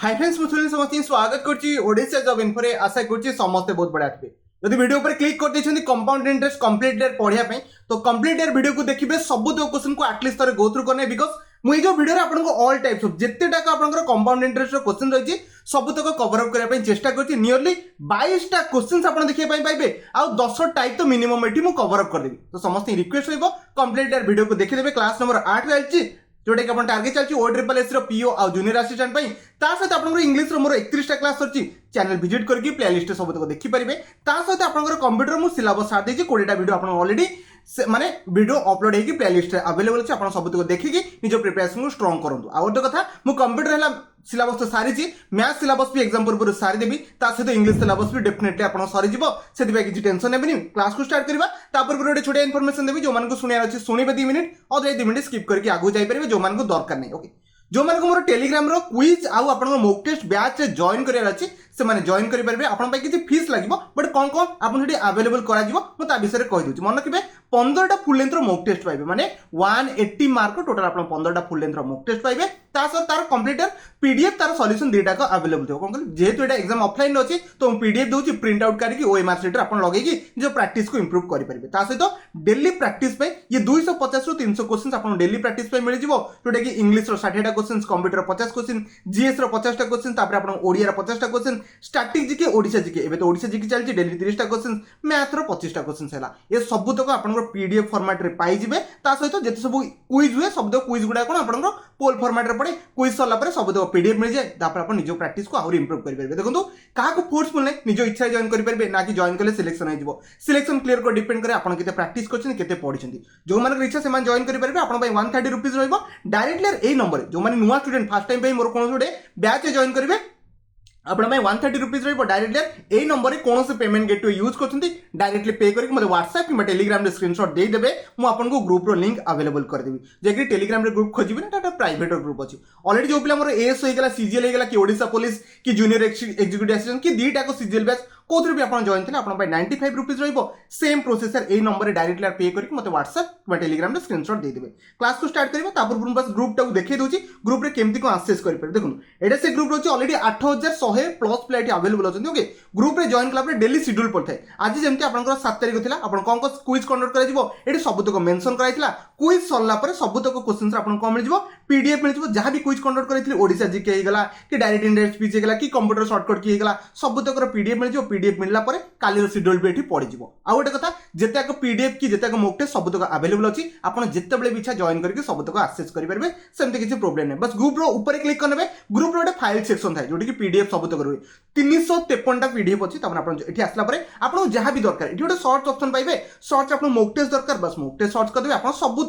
Hi friends मुझे समस्त स्वागत करछि ओडिशा जॉब इन्फो रे आशा करछि समस्त बहुत बड़ा थे यदि वीडियो पर क्लिक कर देछन्ती कंपाउंड इंटरेस्ट कंप्लीट ईयर पढिया पई तो कंप्लीट ईयर वीडियो को देखिबे सब दो क्वेश्चन को एटलीस्ट थरे गो थ्रू करने बिकॉज़ मुई जो वीडियो रे आपन को ऑल टाइप्स ऑफ जत्ते टाका आपन को कंपाउंड इंटरेस्ट रो क्वेश्चन रहिछि सब तक कवर अप करिया पई चेष्टा करछि नियरली 22 टा क्वेश्चंस आपन देखिया पई पाइबे आ 10 टाइप तो मिनिमम एठी मु कवर अप कर देबी तो समस्त रिक्वेस्ट होइबो कंप्लीट ईयर वीडियो को देखि देबे क्लास नंबर 8 रे आछि जोटा कि अपन टारगेट चलछि OSSS रो पीओ आ जूनियर असिस्टेंट पई ता सहित आपन इंग्लिश रो मोर 31 टा क्लास सरछि चैनल विजिट करके प्लेलिस्ट सब तक देखि परिबे ता सहित आपन कंप्यूटर मु सिलेबस साथ देछि 20 टा वीडियो आपन ऑलरेडी माने वीडियो अपलोड हेकी प्लेलिस्ट अवेलेबल अछि आपन सब तक देखि निजो प्रिपरेशन को स्ट्रांग करंतु आ ओटे कथा मु कंप्यूटर हला सिलेबस तो सारी छी मैथ सिलेबस भी एग्जाम पर सारी देबी ता सहित इंग्लिश सिलेबस भी डेफिनेटली आपन सारी जिवो सेति बे किछि टेंशन नेबेनी क्लास को स्टार्ट करबा तापर पर ओटे छोटे इन्फॉर्मेशन देबी जो मान को सुनिया अछि सुनिबे 2 मिनिट और 2 मिनिट स्किप करके आगु जाई परिबे जो मान को दरकार नै ओके जो मान को मोर टेलीग्राम रो क्विज आउ आपन मॉक टेस्ट बैच रे जॉइन करिया अछि से माने जॉइन करि परबे आपन पई किछि फीस लागिवो बट कोन कोन आपन हेडी अवेलेबल करा जिवो म ता विषय रे कहि दोछि मन रखिबे 15 टा फुल लेंथ रो मॉक टेस्ट पाइबे माने 180 मार्क टोटल आपन 15 टा फुल लेंथ रो मॉक टेस्ट पाइबे ता सर तार कंप्लीटर पीडीएफ तार सॉल्यूशन डेटा का अवेलेबल हो कोन जेहेतु एटा एग्जाम ऑफलाइन अछि तो पीडीएफ दोछि प्रिंट आउट करके ओएमआर शीट रे आपन लगेगी जो प्रैक्टिस को इंप्रूव करि परबे ता सहित डेली प्रैक्टिस पे ये 250 रो 300 क्वेश्चंस आपन डेली प्रैक्टिस पे मिल जिवो जोटा कि इंग्लिश रो 60 टा क्वेश्चंस कंप्यूटर 50 क्वेश्चन जीएस रो 50 टा क्वेश्चन तापर आपन ओडिया रो 50 टा question static GK Odisha GK एबे तो ओडिशा जीके चलछि डेली 30 टा क्वेश्चन मैथ रो 25 टा क्वेश्चन हैला ये सब तक आपन पीडीएफ फॉर्मेट रे पाई जिवे ता सहित जेते सब क्विज हुए सब क्विज गुडा कोन आपन पोल फॉर्मेट रे पड़े क्विज सरला पर सब तक पीडीएफ मिल जाए तापर आपन निजो प्रैक्टिस को और इंप्रूव करि परबे देखंतु काहा को फोर्सफुल नै निजो इच्छा जॉइन करि परबे ना कि जॉइन करले सिलेक्शन हो जिवो सिलेक्शन क्लियर को डिपेंड करे आपन केते प्रैक्टिस करछन केते पढिछन्ती जो मान इच्छा से मान जॉइन करि परबे आपन पई 130 रुपीस रहइबो डायरेक्टली ए नंबर जो मान नुवा स्टूडेंट फर्स्ट टाइम पई मोर कोन जोडे बैच जॉइन करिवे आपण में 130 रुपीस रहिबो डायरेक्टली ए नंबर रे कोन से payment gateway use करछन्ती directly pay करके मते WhatsApp कि टेलीग्राम रे स्क्रीनशॉट दे देबे मु आपन को ग्रुप रो लिंक अवेलेबल कर देबी जेकि टेलीग्राम रे ग्रुप खोजिबे ना टाटा प्राइवेट ग्रुप अछि ऑलरेडी जो पिला मोर एएस होई गेला सीजीएल होई गेला कि ओडिशा पुलिस कि जूनियर एग्जीक्यूटिव असिस्टेंट कि दीटा को सीजीएल बैच कोथरे भी आपन जॉइन थिले आपन 95 रुपीस रहिबो सेम प्रोसेसर ए नंबर रे डायरेक्टली पे करके मते WhatsApp कि टेलीग्राम रे स्क्रीनशॉट दे देबे क्लास को स्टार्ट करबो तापर पुरम बस ग्रुप टा देखै दोछि ग्रुप रे केमति को एक्सेस करि पर देखुन एटा से ग्रुप रोछि ऑलरेडी 8100 प्लस प्लेट अवेलेबल होछन ओके ग्रुप रे जॉइन क्लब रे डेली शेड्यूल पड़थाय आज जेमति आपनकर 7 तारिख थिला आपन कोन को क्विज कंडक्ट करा जिवो एटी सब तक मेंशन कराइथिला क्विज सरला पर सब तक क्वेश्चंस आपन को मिल जिवो पीडीएफ मिल जिवो जहां भी क्विज कंडक्ट करैथिले ओडिसा जीके हे गेला कि डायरेक्ट इंडेक्स स्पीच हे गेला कि कंप्यूटर शॉर्टकट की हे गेला सब तक पीडीएफ मिल जिवो पीडीएफ मिलला पर काली रो शेड्यूल भी एठी पड़ी जिवो आ ओटे कथा जेते को पीडीएफ की जेते को मॉक टेस्ट सब तक अवेलेबल अछि आपन जेते बेले इच्छा जॉइन करके सब तक एक्सेस करि परबे सेमते किछि प्रॉब्लम नै बस ग्रुप रो ऊपर क्लिक करनेबे ग्रुप रो ओटे फाइल सेक्शन थाय जोटी कि पीडीएफ सब तक रही 353 टा पीडीएफ अछि तमन आपन एठी आसला परे आपन जहां भी दरकार एठी ओटे सर्च ऑप्शन पाइबे सर्च आपन मॉक टेस्ट दरकार बस मॉक टेस्ट सर्च कर देबे आपन सब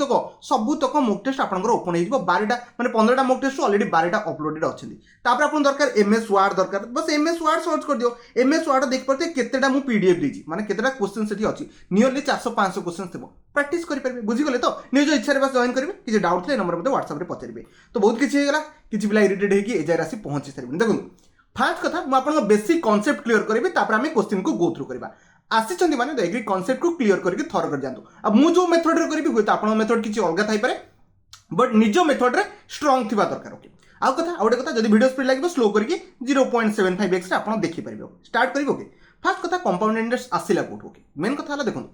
तक मॉक टेस्ट आपन ओपन हे जिवो 12 टा माने 15 टा मॉक टेस्ट ऑलरेडी 12 टा अपलोडेड अछि तापर आपन दरकार एमएस वर्ड दरकार बस एमएस वर्ड सर्च कर दियो एमएस वर्ड देख परते केतेटा मु पीडीएफ देजी माने केतेटा क्वेश्चन सेठी अछि नियरली 400 500 क्वेश्चन थेबो प्रैक्टिस करि परबे बुझी गले तो निज इच्छा रे बस जॉइन करबे कि डाउट थे नंबर मते WhatsApp रे पचरबे तो बहुत किछि हे गेला किछि बिला इरिटेट हे कि एजा रासी पहुंची सरबे देखु फर्स्ट कथा मु आपन बेसिक कांसेप्ट क्लियर करबे तापर हम क्वेश्चन को गो थ्रू करबा आसी चंदी माने एग्री कांसेप्ट को क्लियर करके थर कर जानतो अब मु जो मेथड रे करबी होय त आपन मेथड किछि अलगा थाई पारे बट निजो मेथड रे स्ट्रांग थिबा दरकार ओके आउ कथा आउटे कथा जदी वीडियो स्पीड लागबो स्लो करके 0.75x रे आपन देखि परिबो स्टार्ट करिवो ओके फर्स्ट कथा कंपाउंड इंटरेस्ट आसिला कोट ओके मेन कथा हला देखो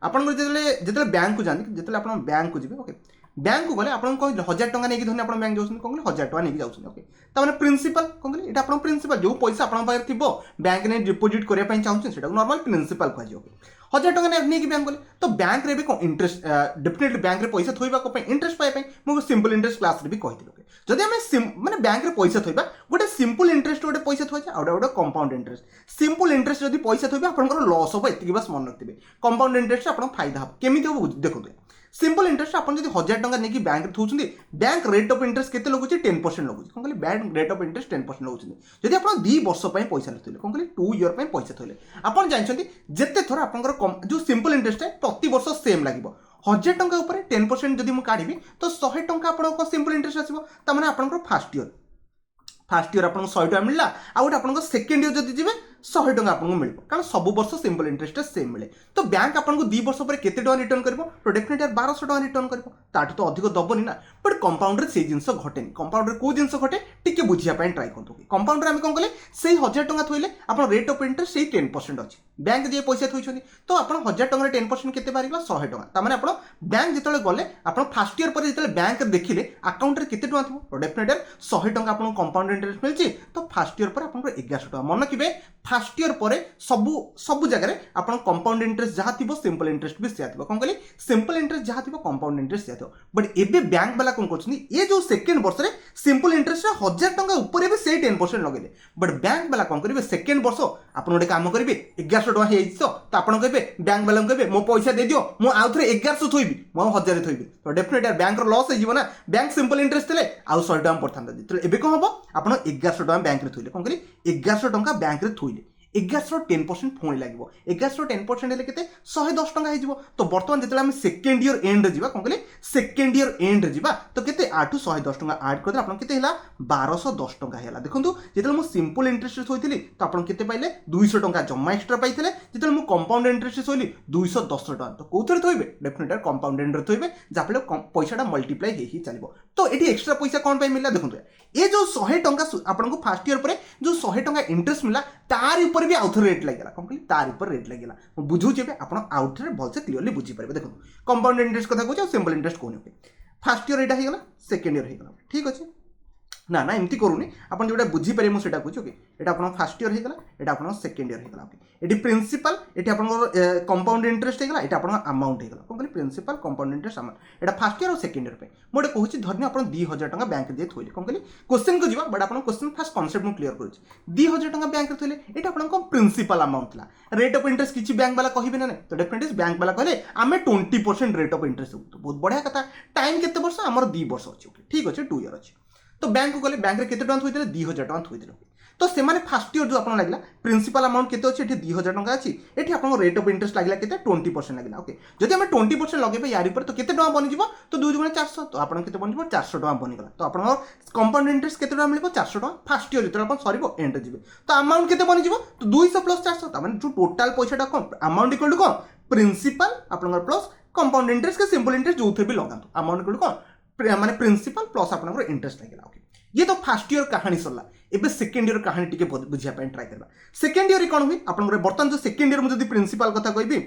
आपन जेतले बैंक को जानि जेतले आपन बैंक को जिबे ओके बैंक को गले आपन को 1000 टका नेकी धने आपन बैंक जाउछन कोन 1000 टका नेकी जाउछन ओके त माने प्रिंसिपल कोन एटा आपन प्रिंसिपल जो पैसा आपन पाखर थिबो बैंक ने डिपॉजिट करिया पई चाहुछन सेटा नॉर्मल प्रिंसिपल कह जे ओके 1000 टका नेकी बैंक गले तो बैंक रे भी को इंटरेस्ट डेफिनेटली बैंक रे पैसा थोइबा को पई इंटरेस्ट पाए पई मो सिंपल इंटरेस्ट क्लास रे भी कहिथिल ओके जदि हमें माने बैंक रे पैसा थोइबा गोटे सिंपल इंटरेस्ट गोटे पैसा थोइ जा आउडा कंपाउंड इंटरेस्ट सिंपल इंटरेस्ट जदि पैसा थोइबा आपन लॉस हो एतिकी बस मन रखथिबे कंपाउंड इंटरेस्ट आपन फायदा हो केमिति हो देखो सिंपल इंटरेस्ट आपन जदि 1000 टका नेकी बैंक रे थौछन्ती बैंक रेट ऑफ इंटरेस्ट केते लगुची 10% लगुची कोन कहले बैंक रेट ऑफ इंटरेस्ट 10% लगुची जदि आपन 2 वर्ष पय पैसा लथिले कोन कहले 2 इयर पय पैसा थोइले आपन जानछन्ती जेते थोर आपन जो सिंपल इंटरेस्ट है प्रति वर्ष सेम लागिवो 1000 टका ऊपर 10% जदि मु काढिबी तो 100 टका आपन को सिंपल इंटरेस्ट आसीबो त माने आपन फर्स्ट ईयर आपन 100 टका मिलला आ गोटे आपन सेकंड ईयर जदि जिवे 100 टंका आपको मिल कारण सब वर्ष सिंपल इंटरेस्ट सेम मिले तो बैंक आपको 2 वर्ष पर केते टंका रिटर्न कर तो डेफिनेटली 1200 टंका रिटर्न कर ताठू तो अधिक दबनी ना बट कंपाउंडर से जिन घटेनि कंपाउंडर को जिन घटे टी बुझापी ट्राए करूँ कंपाउंडर आम कौन कले से 1000 टंका थोइले आप रेट ऑफ इंटरेस्ट से 10% अच्छी बैंक जे पैसा थोड़ी तो आप 1000 टंका 10% केते बाहर 100 टंका तमाने आप बैंक जो गले आप फास्ट इयर पर जो बैंक देखिले अकाउंट में केते टंका थो तो डेफिनेटली 100 टंका आपको कंपाउंड इंटरेस्ट मिलची तो फास्ट इयर पर आपको 1100 टंका मन रखिए फास्ट इयर पर सब जगह आप कंपाउंड इंटरेस्ट जहाँ थी सिंपल इंटरेस्ट भी से कौन कहली सिंपल इंटरेस्ट जहाँ थी कंपाउंड इंटरेस्ट से बट एबे बैंक वाला कौन कर ये जो सेकेंड वर्ष में सिंपल इंटरेस्ट 1000 टंका ऊपर भी से 10% लगे बट बैंक वाला कौन करेंगे सेकेंड वर्ष आप गोटे काम करेंगे 1100 टंका तो आप कहे बैंक वाला कहे मो पैसा दे दियो मु आउ थे 1100 थोबी मु 1000 थोबी तो डेफिनेटली बैंक लॉस हो बैंक सिंपल इंटरेस्ट थे आउ 100 टंका पड़ता जो एवं कौन हम आप 1100 टंका बैंक में थोइले कौन करी 1100 टंका बैंक में थोइले 1100 10% पुणी लगे 1100 10% हेल्ले के 110 टंका हो तो बर्तमान जो आम सेकेंड इयर एंड जा कौन कहले सेकेंड इयर एंड जा तो के 110 टंका आड कर आप 1210 टंका है देखो जो मुझे सिंपल इंटरेस्ट थोड़ी तो आप पाइले 200 टंका जमा एक्सट्रा पाई जो मुझे कंपाउंड इंटरेस्ट थोली 210 टंका तो कौन थोबे डेफिनेटली कंपाउंड इंटरेस्ट थोबे जहाँफल पैसा मल्टीप्लाई हो चलो तो ये एक्सट्रा पैसा कौन मिला देखो ये जो 100 टंका आपको फास्ट इयर पर जो 100 टंका इंटरेस्ट मिला तार ऊपर भी आउ थे रेट लगे कौन कहली तार ऊपर रेट लगे बुझुचे आप आउ थे भलसे क्लीयरली बुझीपारे देखो कंपाउंड इंटरेस्ट कथा कहूँ सिंपल इंटरेस्ट कहूँ फास्ट इयर यहाँ होगा सेकेंड इयर होगा ठीक अच्छे ना ना एमती करूनी आप जो बुझीपारे मुझे कहूँ ओके ये आप फास्ट इयर होगा ये आप सेकेंड इयर होगा ओके ये प्रिंसिपल ये आप कंपाउंड इंटरेस्ट होगा ये आप अमाउंट होगा कौन कहली प्रिंसिपल कंपाउंड इंटरेस्ट अमाउंट ये फास्ट इयर और सेकेंड इयर पे मुझे कहूँ धरनी आप 2000 टंका बैंक में थोड़े कौन कहली क्वेश्चन को जी बट आप क्वेश्चन फास्ट कन्सेप्ट मुझे क्लीयर करूँ 2000 टंका बैंक में थोड़े ये आप प्रिंसिपल अमाउंट था रेट ऑफ इंटरेस्ट किसी बैंक वाला कहे ना तो डेफिनेटली बैंक वाला कहले आम 20% रेट ऑफ इंटरेस्ट तो बहुत बढ़िया कथा टाइम केते वर्ष आमर 2 वर्ष अच्छे ओके ठीक अच्छे 2 इयर अच्छे तो बैंक को गले बैंक केते टंका थोइले 2000 टंका थोइले तो से माने फर्स्ट इयर जो आपन लागला प्रिंसिपल अमाउंट केते अछि एठी 2000 टंका अछि एठी आपन रेट ऑफ इंटरेस्ट लागला केते 20% लागला ओके जदि हम 20% लगेबे यारी पर तो केते टंका बनि जिवो तो 2 गुणा 400 तो आपन केते बनि जिवो 400 टंका बनि गला तो आपन कंपाउंड इंटरेस्ट केते टंका मिलिबो 400 टंका फर्स्ट इयर जतरा आपन सरीबो एंड जिवे तो अमाउंट केते बनि जिवो तो 200 प्लस 400 त माने जो टोटल पैसाटा कम अमाउंट इक्वल टू कम प्रिंसिपल आपन प्लस कंपाउंड इंटरेस्ट के सिंपल इंटरेस्ट जो थे भी लगातो अमाउंट इक्वल टू कम माने प्रिंसिपल प्लस आपन इंटरेस्ट लागला ओके ये तो फास्ट इयर कहानी सरला एबे सेकेंड इयर कहानी टिके बुझिया पे ट्राई करबा सेकेंड इयर कौन हुई आपन बर्तमान जो सेकेंड इयर मुझे प्रिंसिपल कथा कहबी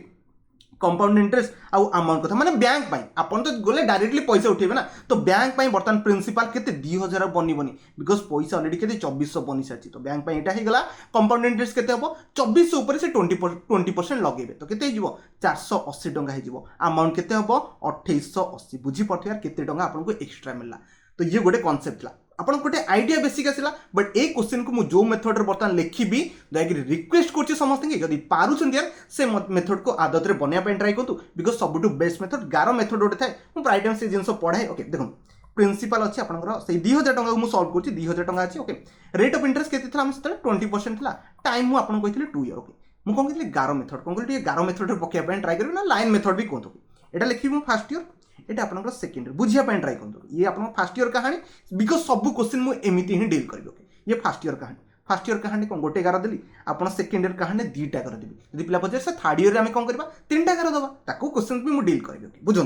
कंपाउंड इंटरेस्ट आउ अमाउंट कथा माने बैंक पाई आपन तो गले डायरेक्टली पैसा उठेबे ना तो बैंक पाई बर्तमान प्रिंसिपल केते 2000 बनी बिकॉज पैसा ऑलरेडी केते 2400 बनी साची तो बैंक पाई एटा हे गला कंपाउंड इंटरेस्ट केते हबो 2400 ऊपर से 20% लगेबे तो केते हिजबो 480 टंका हिजबो अमाउंट केते हबो 2880 बुझी पठियार केते टंका आपन को एक्स्ट्रा मिलला तो ये गोटे कॉन्सेप्ट ला आपन गोटे आइडिया बेसिक आसला बट ए क्वेश्चन को जो मेथड रे बर्तमान लिखिबी दयागिरी रिक्वेस्ट करछि समस्त के जदी पारुछन यार से मेथड को आदत रे बनिया पे ट्राई करतु बिकॉज सबटू बेस्ट मेथड गारो मेथड गोटे थाए मु प्राय टाइम से जिंस पढ़ाए ओके देखो प्रिंसिपल अच्छे आपनकर से 2000 टंका को मु सॉल्व करछि 2000 टंका अछि ओके रेट ऑफ इंटरेस्ट केते थला हम से 20% थला टाइम मु आपन कहितले 2 इयर ओके मु कोन कहितले गारो मेथड कोन कहितले गारो मेथड रे पकिया पे ट्राई करबी ना लाइन मेथड भी कोन एटा लिखिबी मु फर्स्ट ईयर ये आपंकर सेकेंड ईयर बुझिया ट्राई करूँ ये आप फास्ट ईयर कहानी बिकज सब क्वेश्चन मुझे एमती ही डील करी ओके ये फास्ट ईयर कहानी कौन गोटे गार देली आप सेकेंड ईयर कहानी 2टा गार देवी यदि पिला पचार से थर्ड ईयर में कौन करवा 3टा गार दबा ताको क्वेश्चन भी मुझे डील करी ओके बुझे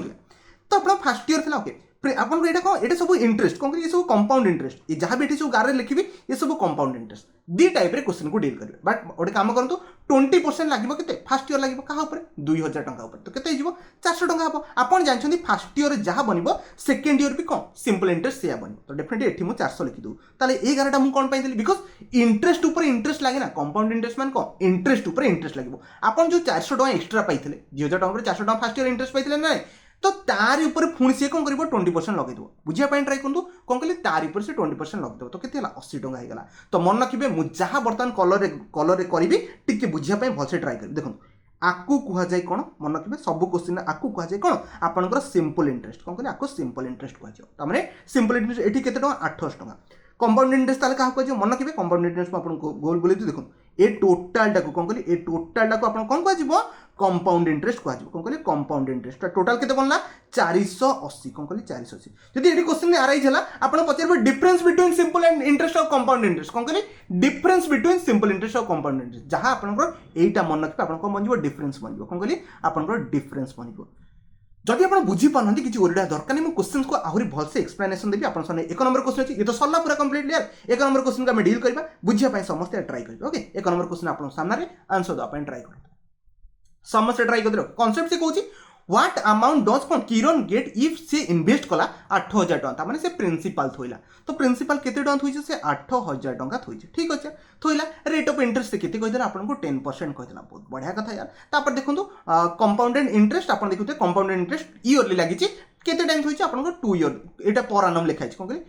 तो आप फास्ट ईयर था ओके आपको ये कौन ये सब इंटरेस्ट कौन ये सब कंपाउंड इंटरेस्ट ये जहाँ भी सब गारे लिखी ये सब कंपाउंड इंटरेस्ट 2 टाइप क्वेश्चन को डील करेंगे बट गोटे काम करूँ 20% लगे के फास्ट ईयर लगे क्या 2000 टंका तो केते 400 टंका हम आप जानते फास्ट ईयर जहाँ बन सेकेंड ईयर भी कौन सिंपल इंटरेस्ट से बन तो डेफिनेटली ये मुझे 400 लिखिदू ताले ये गारटा मुझे कौन पाई बिकज इंटरेस्ट ऊपर इंटरेस्ट लगे ना कंपाउंड इंटरेस्ट मान कौन इंटरेस्ट ऊपर इंटरेस्ट लगे आप जो 400 टंका एक्सट्रा पाई 2000 टंका 400 टंका फास्ट ईयर इंटरेस्ट पाई ना तो तार ऊपर पुणी सी कौन कर 20% लगे बुझापी ट्राई करूँ कौन कहले तार ऊपर से 20% लगे तो केते 80 टंका होगा तो मन रखिए मुझे जहाँ बर्तमान कलर करी टी बुझापी भलसे ट्राई करी देखो आपको कहुए कौन मन रखिए सब क्वेश्चन आपको कहुए कौन आपंकर सिंपल इंटरेस्ट कौन कहले आपको सिंपल इंटरेस्ट कहुए सिंपल इंटरेस्ट ये केते टंका 800 टंका कंपाउंड इंटरेस्ट ताले क्या कहुए मन रखिए कंपाउंड इंटरेस्ट आपको गोल बोले देखो ये टोटाल टाक कौन कहली ये टोटाल टाक आप कौन कह कंपाउंड इंटरेस्ट कह कौन कहले कंपाउंड इंटरेस्ट टोटाल केते बनला 480 कौन कहले 480 जदि एडी क्वेश्चन आराइज हला आपण पचारबे difference between simple and interest और कंपाउंड इंटरेस्ट कौन कहले डिफरेंस बिटवीन सिंपल इंटरेस्ट और कंपाउंड इंटरेस्ट जहां आपनकर एटा मन रखबे आपण को बनजिवो डिफरेंस बनजिवो कौन कहले आपनकर डिफरेंस बनजिवो जदि आप बुझी पारना किसी ओरिया दरकार नहीं क्वेश्चन को आहरी भलसे एक्सप्लेनेशन देवी आप एक नंबर क्वेश्चन अच्छी ये तो सरला पूरा कंप्लीट यार एक नंबर क्वेश्चन को डील करवा बुझापी समस्ते ट्राई करेंगे ओके एक नंबर क्वेश्चन आप सामने आंसर देवाई ट्राई कर समस्ते ट्राई कर कनसेप्ट से कहूँ व्हाट अमाउंट डज कौन किरण गेट इफ से इन्वेस्ट कला 8000 टका माने से प्रिंसिपल थोइला तो प्रिंसिपल केते टका थोइছে से 8000 टका थोइছে ठीक अछि थोइला रेट ऑफ इंटरेस्ट केते कहिदला आपन को 10% कहिदला बहुत बढ़िया कथा यार तापर देखंतु कंपाउंडेड इंटरेस्ट आपन देखुते कंपाउंडेड इंटरेस्ट ईयरली लागिछि केते टाइम थोइছে आपन को 2 ईयर एटा पर एनम लिखा अछि कोन कहली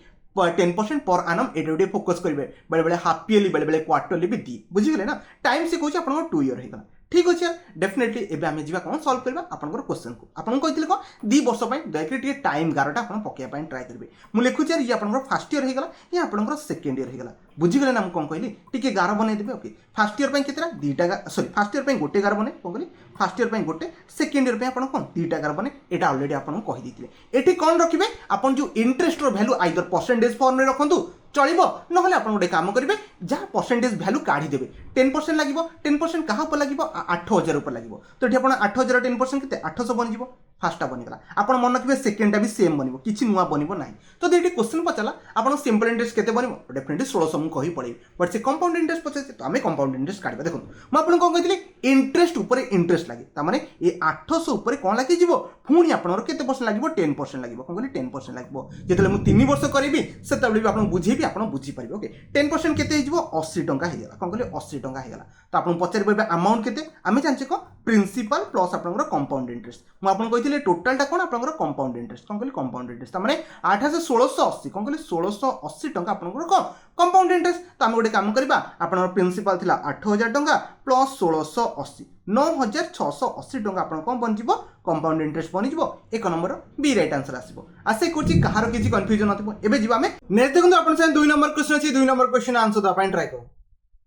10% पर एनम एटा फोकस करिवे बेले बेले हाफ ईयरली बेले बेले क्वार्टरली भी दी बुझि गेले ना टाइम से कहछि आपन को 2 ईयर हेगला ठीक अच्छे डेफिनेटली एबे आमे जीवा कौन सॉल्व करबा आपनकर क्वेश्चन को आपन कहितले को 2 वर्ष पय दयकरी टिके टाइम गारटा आपन पकिया पय ट्राई करबे मु लिखु यार ये आपनकर फर्स्ट ईयर हेगला ये आपनकर सेकंड ईयर हेगला बुझि गेले ना हम कोन कहली टिके गार बनै देबे ओके फर्स्ट ईयर पय केतरा दीटा सॉरी फर्स्ट ईयर पय गोटे गार बनै कोन कहली फर्स्ट ईयर पय गोटे सेकंड ईयर पय आपन कोन दीटा गार बनै एटा ऑलरेडी आपन कहि दिथिले एठी कोन रखिबे आपन जो इंटरेस्ट रो वैल्यू आइदर परसेंटेज फॉर्म रे रखंतु चलिबो नहले आपन गोटे काम करिवे जहाँ परसेंटेज वैल्यू काढ़ी देबे 10% लागिबो 10% कहा पर लागिबो 8000 ऊपर लागिबो तो एठी आपन 8000 10% केते 800 बनि जिवो फास्टा बनिगला आपन मन रखिबे सेकंडटा भी सेम बनिबो किछि नुवा बनिबो नाही तो देठी क्वेश्चन पचला आपन सिंपल इंटरेस्ट केते बनिबो डेफिनेटली 1600 मु कहि पड़े बट से कंपाउंड इंटरेस्ट पचे तो हमें कंपाउंड इंटरेस्ट काढबा देखो म आपन को कहितली इंटरेस्ट ऊपर इंटरेस्ट लागे ता माने ए 800 ऊपर कोन लागी जिवो फुणी आपन केते परसेंट लागिबो 10% लागिबो कोन कहली 10% लागिबो जेतले मु 3 वर्ष करबी सेतबे भी आपन बुझेबी आपन बुझी पारिबे ओके 10% केते हिजबो 80 टंका हेगला कोन कहली 80 टंका हेगला तो आपन पचारि परबे अमाउंट केते आमे जानचे को प्रिंसिपल प्लस आपन कंपाउंड इंटरेस्ट मु आपन कहितले टोटलटा कोन आपन कंपाउंड इंटरेस्ट कोन कहली कंपाउंड इंटरेस्ट माने 8 से 1680 कोन कहली 1680 टंका आपन को कंपाउंड इंटरेस्ट तो आमे गोटे काम करबा आपन प्रिंसिपल थिला 8000 टंका प्लस 1680 9680 टंका आपन कोन बनजिबो कंपाउंड इंटरेस्ट बनिजिबो एक नंबर बी राइट आंसर आसीबो आसे कोची कहारो किछि कंफ्यूजन नथिबो एबे जिबा हमें नेक्स्ट देखंतु आपन से 2 नंबर क्वेश्चन अछि 2 number question answer the pine try करो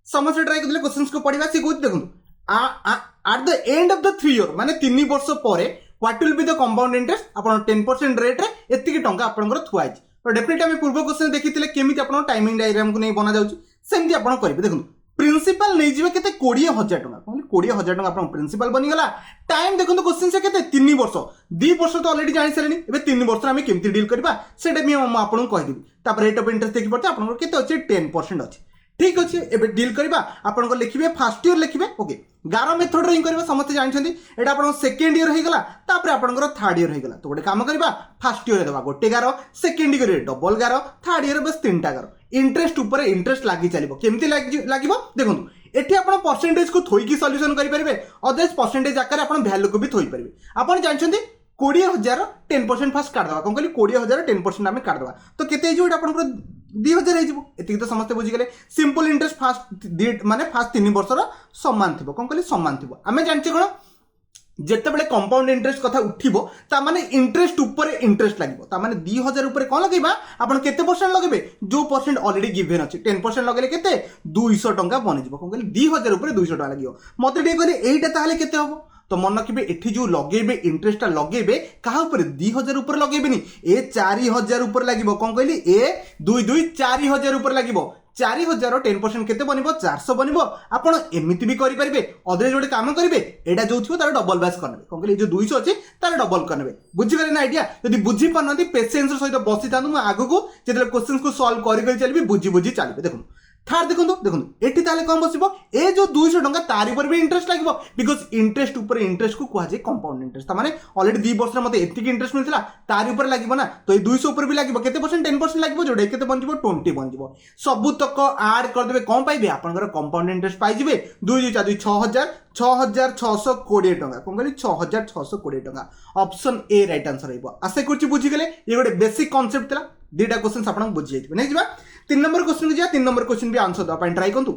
समस्या ट्राई करले क्वेश्चंस को पढिबा से कोच देखंतु at the end of the 3 year माने 3 वर्ष परे what will be the compound interest आपन 10% रेट रे एतिकी टंका आपनकर थुआइ तो डेफिनेटली हम पूर्व क्वेश्चन देखिथिले केमिति आपन टाइमिंग डायग्राम को नै बना जाउची सेमति आपन करिवे देखंतु प्रिंसिपल नै जिवे केते 20000 टंका कहली 20000 टंका आपन प्रिंसिपल बनि गला टाइम देखंतु क्वेश्चन से केते 3 वर्ष 2 वर्ष तो ऑलरेडी जानि सलेनी एबे 3 वर्ष हम केमिति डील करबा सेटा भी हम आपन कहि देबी तापर रेट ऑफ इंटरेस्ट देखि पड़ते आपन केते अछि 10% अछि ठीक अच्छे एबे डील करबा आपन को लिखिबे फर्स्ट ईयर लिखिबे ओके गारो मेथड रे करबा समस्त जानछन्ती एटा आपन सेकंड ईयर हेगला तापर आपन को थर्ड ईयर हेगला तो गोटे काम करबा फर्स्ट ईयर देबा गोटे गारो सेकंड ईयर डबल गारो थर्ड ईयर बस तीनटा गारो इंटरेस्ट ऊपर इंटरेस्ट लागि चलिबो केमति लागिबो देखंतु एठी आपन परसेंटेज को थोई की सॉल्यूशन करि परिबे अदरवाइज परसेंटेज आकार आपन वैल्यू को भी थोई परिबे आपन जानछन्ती 20000 10% फास्ट काट दवा कौन कहली 20000 10% आम काट दवा तो केते जो आपन 2000 हो एतिक तो समस्त बुझी गले सिंपल इंटरेस्ट फास्ट माने फास्ट 3 वर्षर समान थिबो कौन कहली समान थिबो आमे जानछि कोन जेते बेले कंपाउंड इंटरेस्ट कथा उठिबो ता माने इंटरेस्ट ऊपर इंटरेस्ट लागिबो ता माने 2000 ऊपर कोन लगेबा आपन केते परसेंट लगेबे जो परसेंट ऑलरेडी गिवन अछि 10% लगेले केते 200 टंका बनि जिवो कोन कहली 2000 ऊपर 200 टंका लागियो मते डे कहली एइटा ताले केते हबो तो मन रखिए एठी जो लगेबे इंटरेस्टा लगेबे कहा ऊपर 2000 ऊपर लगेबेनी ए 4000 ऊपर लागिबो कोन कहली ए 2 4000 ऊपर लागिबो 4000 10% केते बनिबो 400 बनिबो आपण एमिति भी करि परिबे अदरे जोडे काम करिवे एडा जो थिबो तार डबल बैस करनेबे कोन कहली जो 200 अछि तार डबल करनेबे बुझि गले ना आइडिया यदि बुझि पनती पेशेंस सहित बसी थानु म आगु को जेतले क्वेश्चंस को सॉल्व करि चलबी बुझि चलबे देखो थर्ड देखो एठी ताले कम बसिबो ए जो 200 टंका तारि पर भी इंटरेस्ट लागिबो बिकॉज़ इंटरेस्ट ऊपर इंटरेस्ट को कुआ जे कंपाउंड इंटरेस्ट माने ऑलरेडी 2 वर्ष रे मते एतिक इंटरेस्ट मिलथिला तारि ऊपर लागिबो ना तो ए 200 ऊपर भी लागिबो केते परसेंट 10% लागिबो जोडे केते बनजिबो 20 बनजिबो सब तक ऐड कर देबे कोन पाइबे आपनकर कंपाउंड इंटरेस्ट पाइ जिबे 2 4 6000 6620 टंका कोन कहली 6620 टंका ऑप्शन ए राइट आंसर होइबो आशा करछि बुझि गेले ये गोटे बेसिक कांसेप्ट थिला दुटा क्वेश्चन आपन बुझि जाइबे नै जिबा 3 नंबर क्वेश्चन जा 3 नंबर क्वेश्चन भी आंसर द पाइन ट्राई करंतु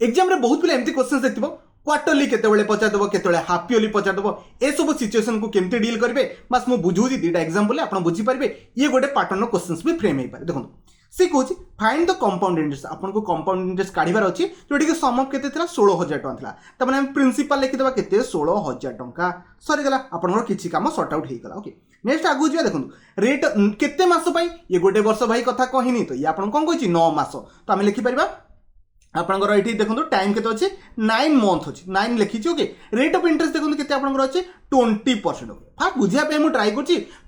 एग्जाम रे बहुत पिला एमती क्वेश्चन देखिबो क्वार्टरली केते बेले पचार दबो केते बेले हाफ ईयरली पचार दबो ए सब सिचुएशन को केमते डील करबे बस मु बुझुजी दुटा एग्जांपल आपन बुझि परबे ये गोटे पैटर्न क्वेश्चंस भी फ्रेम हे पारे देखो सी कौन फाइंड द कंपाउंड इंटरेस्ट आपको कंपाउंड इंटरेस्ट काढ़ार अच्छी जोटी सम अफ के 16,000 टଙ୍କା था प्रिंसिपल लिखिदेवा के 16,000 टଙ୍କା सरीगला आपंकर किसी कम सर्ट आउट होगा ओके नेक्स्ट आगू जा देखो रेट केते मास ये गोटे वर्ष भाई कथा कहनी तो ये आपको कौन कही 9 मास तो आम लिखिपर आपंकर ये देखो टाइम के अच्छे 9 मंथ अच्छे 9 लिखी ओके रेट ऑफ इंटरेस्ट देखो के आपंकर अच्छे 20% ओके फास्ट बुझापी मुझे ट्राए कर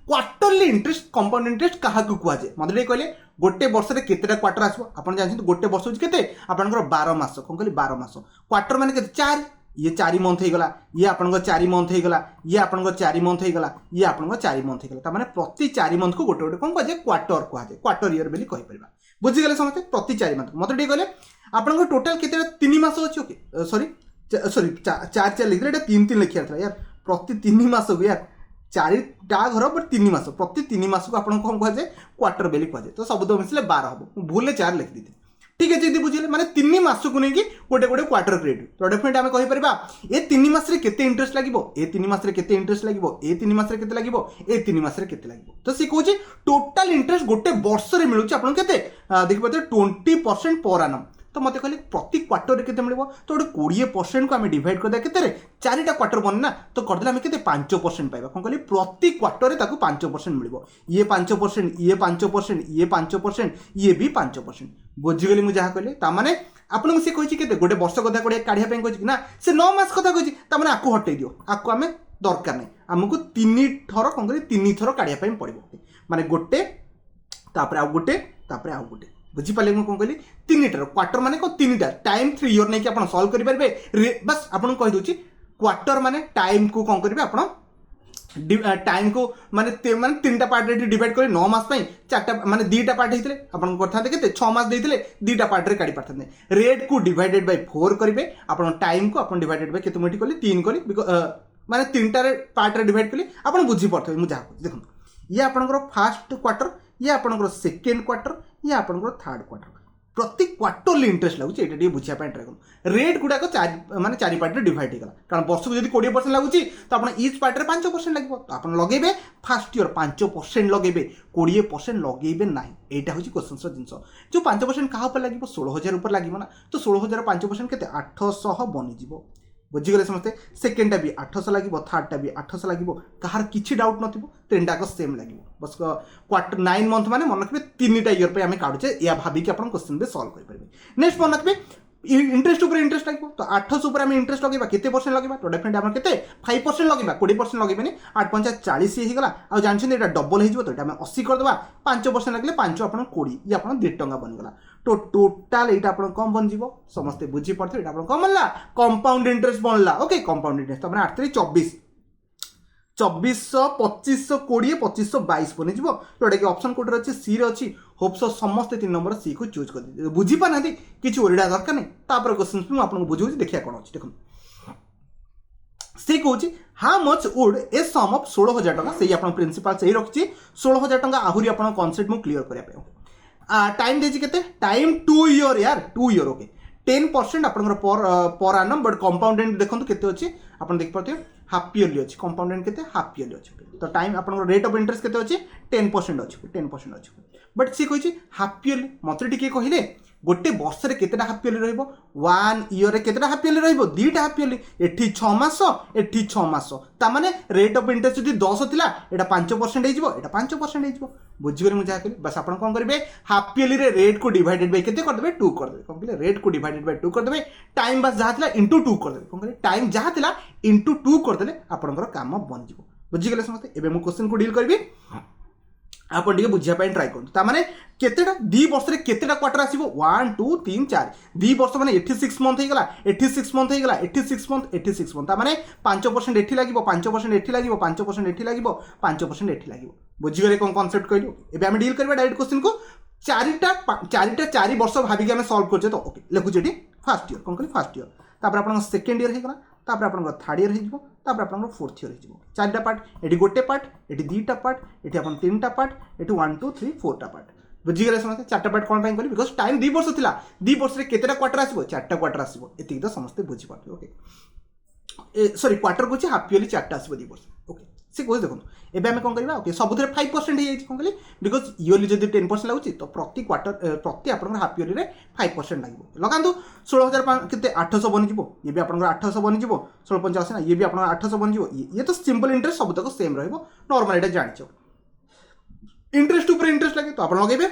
क्वार्टरली इंटरेस्ट कंपाउंड इंटरेस्ट क्या कहुए मत कहले गोटे वर्ष में केतेटा क्वार्टर आसो आप जानते गोटे वर्ष के आपंकर 12 मास कौन कहली 12 मास क्वार्टर मान के 4 ये 4 मंथ होगा ये आपंकर 4 मंथ होगा ये आपंकर 4 मंथ होगा ये आपंकर 4 मंथ होगा मैंने प्रति 4 मंथ को गोटे गोटे कौन कहुए क्वार्टर कहुए क्वार्टर इयर बोली कहीपर बुझीगले समझते प्रति 4 मंथ मत कहले आपंकर टोटाल केते 3 मास अच्छे ओके सॉरी 4 लिखिले 3 लिखा था यार प्रति 3 मास को यार 4टा घर बट 3 मास प्रति 3 मास को आप कौन कहुए क्वार्टर बेली कहुए तो सब मिसले 12 हम भूल 4 लिखी दी ठीक है जी बुझे मैंने 3 मास को नहीं गोटे गोटे क्वार्टर क्रेडिट तो डेफिनेट आम कहीपर ये 3 मास केते इंटरेस्ट लगे ये 3 मास केते इंटरेस्ट लगे ये 3 मास केते लगे ये 3 मास केते लगे तो सी कहूँ टोटाल इंटरेस्ट गोटे वर्ष में मिलूँ आप देखिए 20% पर आनम तो मत कहले प्रति क्वार्टर के मिले तो गोटे 20% को आम डिवाइड करदे के 4टा क्वार्टर बने ना तो करदे आम के 5% पाइबा कौन कहली प्रति क्वार्टर 5% मिले ये 5% ये 5% ये 5% ये भी 5% बुझीगली मुझे जहाँ कहली ताने आपको सी कही गोटे वर्ष कथा काढ़ापी कही ना से 9 मास कथा कही ताने आपको हटई दियो आपको आम दरकार नहीं आमको 3 थर कौन करी 3 थर काढ़ापी पड़ो माने गोटे आउ गोटे आउ गोटे बुझीपारे मुझे कौन कहली 3टा क्वार्टर माने कौन 3टा टाइम 3 इयर नहीं कि आप सल्व करेंगे बस आपको कहीदे क्वार्टर माने टाइम को कौन करेंगे आप टाइम को माने 3टा पार्ट डिवाइड कर 9 मास 4टा माने 2टा पार्ट होते आपते 6 मास देते 2टा पार्ट काढ़ी पारते रेट को डिवाइडेड बाय 4 करेंगे आप टाइम को आप डिवाइडेड बाय केते कली 3 कली माने 3टा पार्ट डिवाइड कली आप बुझीपे मुझे जहाँ देखो ये आपंकर फास्ट क्वार्टर ये आपंकर सेकेंड क्वार्टर ये आपंकर थर्ड क्वार्टर प्रति क्वार्टरली इंटरेस्ट लगुच ये बुझापी ट्राए कर रेट गुड़ाक माने 4 पार्ट डिवाइड होगा कारण वर्ष को जब 20% लगुच तो आप इच पार्ट 5% लगे तो आप लगे फास्ट इयर 5% लगे 20% लगे ना यहाँ हूँ क्वेश्चन जिनस जो 5% क्या लगे 16,000 लगे ना तो 16,000 5% के 800 बनीज बुझीगले समस्ते सेकेंडटा भी 800 लगे थर्डटा भी 800 लगे कहार किसी डाउट न 3टाक सेम लगे बस क्वार्टर 9 मंथ माने मन रखिए 3टा इयर पे आम काढ़ुचे या भाविक आप क्वेश्चन भी सल्व करेंगे नेक्स्ट मन रखिए इंटरेस्ट ऊपर इंटरेस्ट लगे तो 800 ऊपर आम इंटरेस्ट लगे केते परसेंट लगे तो डेफिनेट आम के 5% लगे 20% लगे 8 5 40 होगा आ जानते हैं डबल हो तो आम 80 करदे 5% लगे 5 आप 20 ये आप 2 टंका बनीगला तो टोटाल यहाँ आप कम बन जाव समस्ते बुझीपड़े आप कम बनला कंपाउंड इंटरेस्ट बनला ओके कंपाउंड इंटरेस्ट तो 8 3 24 2400 2500 20 2500 22 बनी जोटा कि ऑप्शन कोड अच्छे सी रे अच्छी होप्स समस्ते 3 नंबर सी को चूज कर दीजिए बुझीपार ना किसी ओरिडा दरकार नहीं तापर क्वेश्चन मुझे आपको बुझे देखिए कौन अच्छे देखो सी कहूँ how much would a sum of 16,000 टଙ୍କା से आप प्रिंसिपल से ही रखी 16,000 टଙ୍କା आहरी आप कॉन्सेप्ट मुझे क्लीयर करने टाइम देती के टाइम 2 इयर यार 2 इयर ओके 10% आपंकर पर आनम बट कंपाउंड देखो केते अच्छे आप देखिए हाफ इयरली अच्छे कंपाउंड के हाफ इयरली अच्छे तो टाइम आप रेट ऑफ इंटरेस्ट के अच्छे 10% अच्छे 10% अच्छे बट सी कही हाफ इयरली मत टे कहले गोटे वर्ष में केतेटा हाफ इयरली वन इयर केतेटा हाफ इयरली दुईटा हाफ इयरली एठी 6 मास एठी 6 मास तामाने रेट ऑफ इंटरेस्ट जो 10 थिला एटा 5% हो एटा 5% हो बुझीगले मुझे जहाँ बस आप कौन करेंगे हाफ इयरली रेट को डिवाइडेड बाय केते करदे 2 करदे कौन कहले रेट को डिवाइडेड बाय 2 करदे टाइम बस जहाँ थिला इंटू 2 करदे कौन कहले टाइम जहाँ थिला इंटू 2 करदे आपनकर काम बन जिवो बुझीगले समझते एबे मु क्वेश्चन को डील करबी आप बुझापी ट्राए करें केतेटा 2 वर्ष में केतेटा क्वार्टर आसो 1 2 3 4 2 वर्ष मैंने 86 मंथ होगा 86 मंथ होगा 86 मंथ 86 मंथ मैंने 5% एठी लगे 5% एठी लगे 5% एठी लगे 5% एठी लगे बुझीगले कौन कॉन्सेप्ट कहलु एबे हम डील करबा डायरेक्ट क्वेश्चन को 4 वर्ष भाविक आम सल्व करछे तो ओके लिखुचे एठी फर्स्ट ईयर कौन कहली फर्स्ट ईयर तापर आपन सेकंड ईयर होगा तापर आपन थर्ड ईयर हो तापर आपन फोर्थ ईयर हो 4टा पार्ट एटी गोटे पार्ट एटी 2टा पार्ट एटी आपन 3टा पार्ट एटी 1 2 3 4टा पार्ट बुझीगले समस्ते 4टा पार्ट कौन करी बिकज टाइम 2 वर्ष थिला 2 वर्ष में केतेटा क्वार्टर आसो 4टा क्वार्टर आसो एति तो समस्ते बुझी पार्थे ओके सॉरी क्वार्टर को हाफ इयरली 4टा आसो 2 वर्ष ओके से कह देखो एबे आम कौन करवा ओके सब 5% हो जाए कौन कह बिकज इयरली जब 10% लगुच तो प्रति क्वार्टर प्रति आप हाफ इयरली 5% लगे लगातु 16,000 के 800 बनीज ये भी आप 800 बनीज 16,50 ना ये भी आप 800 बनीज ये तो सिंपल इंटरेस्ट सब तक सेम रॉर्माल यहाँ जान इंटरेस्ट उपर इंटरेस्ट लगे तो आप लगे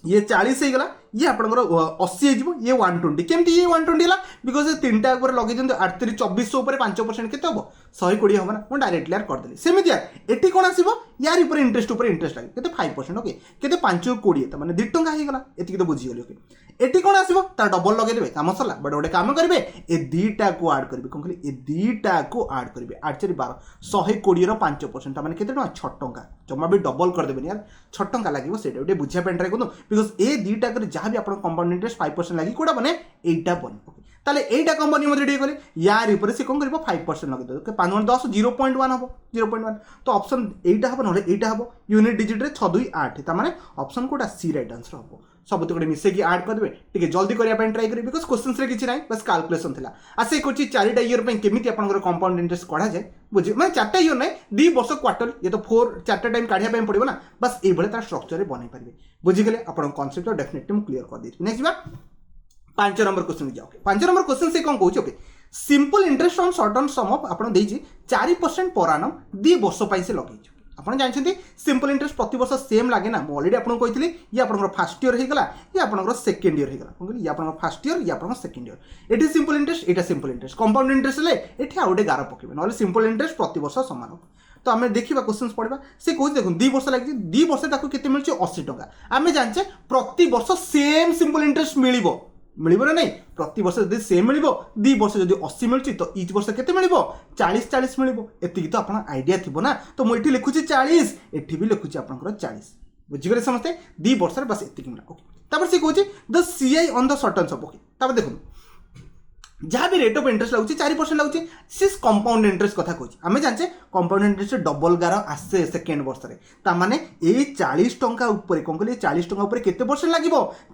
ये 40 हो गला ये आपंकर 80 हो ये 120 केमती ये 120 है बिकज तीनटा लगे 38 2400 उपर 5% के हम 120 हम ना मुझे डायरेक्टली यार करदेली सेमती यार एटी कौन आसो यार ऊपर इंटरेस्ट लगे के 5% ओके के 5 20 तो मैंने 2 टंका होगा ये तो बुझीगली ओके एटी कौन आसो तार डबल लगेदेवे कम सरला बट गोटे कम करेंगे ए दुईटा को आड करेंगे कौन कहली ए दुईटा को आड करेंगे 8 4 12 120 5% मैंने के 6 टंका जमा भी डबल करदेवे यार 6 टंका लगे से बुझा ट्राए करूँ बिकज ए दुईटा जहाँ भी आप कंपाउंड इंटरेस्ट 5% लगे कौटा बने एटा बन ताले एटा कंपनी मत रेडी कले यार ऊपर से कौन कर 5% लगे 5 10 0.1 हम 0.1 तो ऑप्शन एटा हम ना एटा हम यूनिट डिजिट रे 6 2 8 तार ऑप्शन कोटा सी राइट आंसर हम सब तो मिसेक ऐड करदे टे जल्दी करने ट्राए करेंगे बिकज क्वेश्चन रे किसी ना बस कैलकुलेशन था आशा कर 4टा इयर केमी आप कंपाउंड इंटरेस्ट कढ़ा जाए बुझे मैं 4टा इयर ना 2 वर्ष क्वार्टर ये तो 4 टाइम काढ़ा पड़ो ना बस ये तार स्ट्रक्चर बन पारे बुझीगले आप कनसेप्ट डेफिनेटली क्लीयर कर दी नेक्स्ट बात 5 नंबर क्वेश्चन जाओ 5 नंबर क्वेश्चन से कौन कौन okay simple interest on short term sum of आपन देछि 4% पर आनम 2 वर्ष पई से लगै आपन जानछथि सिंपल इंटरेस्ट प्रति वर्ष सेम लागे ना मैं ऑलरेडी आपन कहितली ये आपन फर्स्ट ईयर हे गला ये आपन सेकंड ईयर हे गला कोन ये आपन फर्स्ट ईयर ये आपन second year eighty simple interest एटा सिंपल इंटरेस्ट कंपाउंड इंटरेस्ट ले एठी आउटे गार पकेबे नले सिंपल इंटरेस्ट प्रति वर्ष समान तो आम देखा क्वेश्चन पढ़ा से कौन देखो 2 वर्ष लगे 2 वर्ष के मिलूँ 80 टका आम जाने प्रति वर्ष सेम सिंपल इंटरेस्ट मिल ना नहीं प्रति वर्ष जब सेम मिल 2 वर्ष जब 80 मिलूँ तो इच वर्ष के 40 मिल एति तो आप आइडिया थी ना तो मुझे लिखुची 40 एटी भी लिखुची आप 40 बुझीगले समस्ते 2 वर्ष बस एति मिला ओके से कौन the CI on the certain सब ओके देखो जहाँ भी रेट ऑफ इंटरेस्ट लगुच 4% लगुच सी कंपाउंड इंटरेस्ट कथा कहूँ आम जाने कंपाउंड इंटरेस्ट डबल गार आसे सेकेंड वर्ष में ये 40 टंका कौन कह 40 टंका केते परसेंट लगे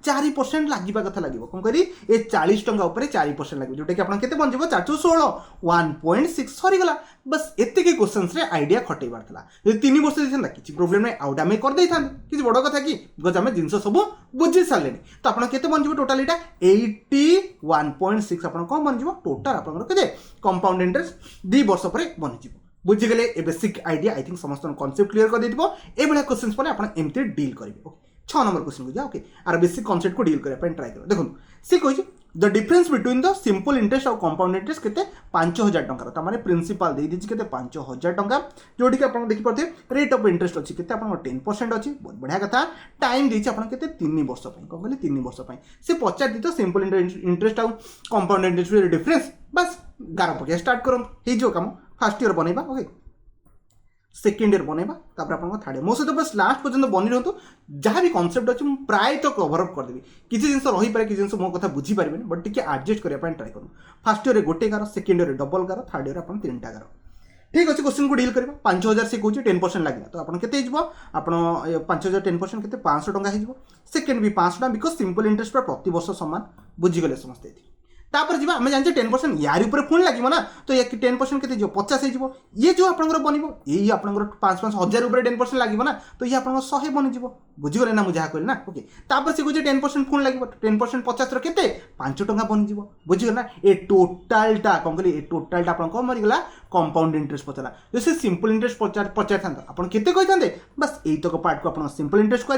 4% लगे कथा लगे कौन कह ये 40 टंका 4% लगे जोटा कि आपके बन जाए 416 1.6 सरीगला बस एति क्वेश्चन रे आइडिया खटेबार था जो 3 वर्ष देता किसी प्रोब्लेम नहीं आउट आम कर किसी बड़ कथा कि बिकज आम जिन सब बुझी सारे तो आप बन जाए टोटाल यहाँ 81.6 आप कौन बन जाए टोटाल आपके कंपाउंड इंटरेस्ट 2 वर्ष पर बनी बुझीगले ए बेसिक आइडिया आई थिंक समस्त कनसेप्ट क्लीयर कर देथिबो ए बळा क्वेश्चंस पर आपण एमती डील करिवे ओके 6 नंबर क्वेश्चन को जा ओके आर बेसिक कॉन्सेप्ट को डील करबा ट्राई करो देखो से कहि the difference between the simple interest और कंपाउंड इंटरेस्ट केते 5000 टंका ता माने प्रिंसिपल दे दिछि केते 5000 टंका जोडी के आपण देखि परथे रेट ऑफ इंटरेस्ट अछि केते आपण 10% अछि बहुत बढ़िया कथा टाइम दिछि आपण केते 3 वर्ष पई को कहले 3 वर्ष पई से पचार दी तो सिंपल इंटरेस्ट और कंपाउंड इंटरेस्ट डिफरेंस बस 11 पके स्टार्ट करो हे जो काम फर्स्ट ईयर बनैबा ओके सेकेंड ईयर बनैबा तापर आपन थर्ड ईयर मो सहित बस लास्ट पर्यंत बनी रहतु जहाँ भी कॉन्सेप्ट अच्छे मुझे प्राय तो कवर अप करदेवी किसी जिन रही पारे किसी जिन मो कथा बुझी पारे बट टी एडजस्ट करने ट्राए करूँ फर्स्ट ईयर गोटे गार सेकेंड ईयर डबल गार थर्ड ईयर आप 3टा गार ठीक अच्छे क्वेश्चन को डील करवा 5000 से कौन 10% लगे तो आप 5000 10% के 500 टंका हो सेकेंड भी 500 टंका बिकज सिंपल इंटरेस्ट प्रति वर्ष सामान बुझीगले समस्ते तापर जी आम जाने 10% यार ऊपर पुणी लगे ना तो ये 10% के 50 हो ये जो आप बनो यही आप 5-5 हजार ऊपर 10% लगे ना तो ये आप 100 बनीज बुझीगले ना मुझे जहाँ कहली ना ओके तापर से कहे 10% पुणी लगे 10% 50 के 5 टंका बनीज बुझीगल ना ये टोटालटा कौन कहली ये टोटालटा आप मरीगला कंपाउंड इंटरेस्ट पचारा जो से सिंपल इंटरेस्ट पचार था आप केते कही बस यही तक पार्ट को आप सिंपल इंटरेस्ट कह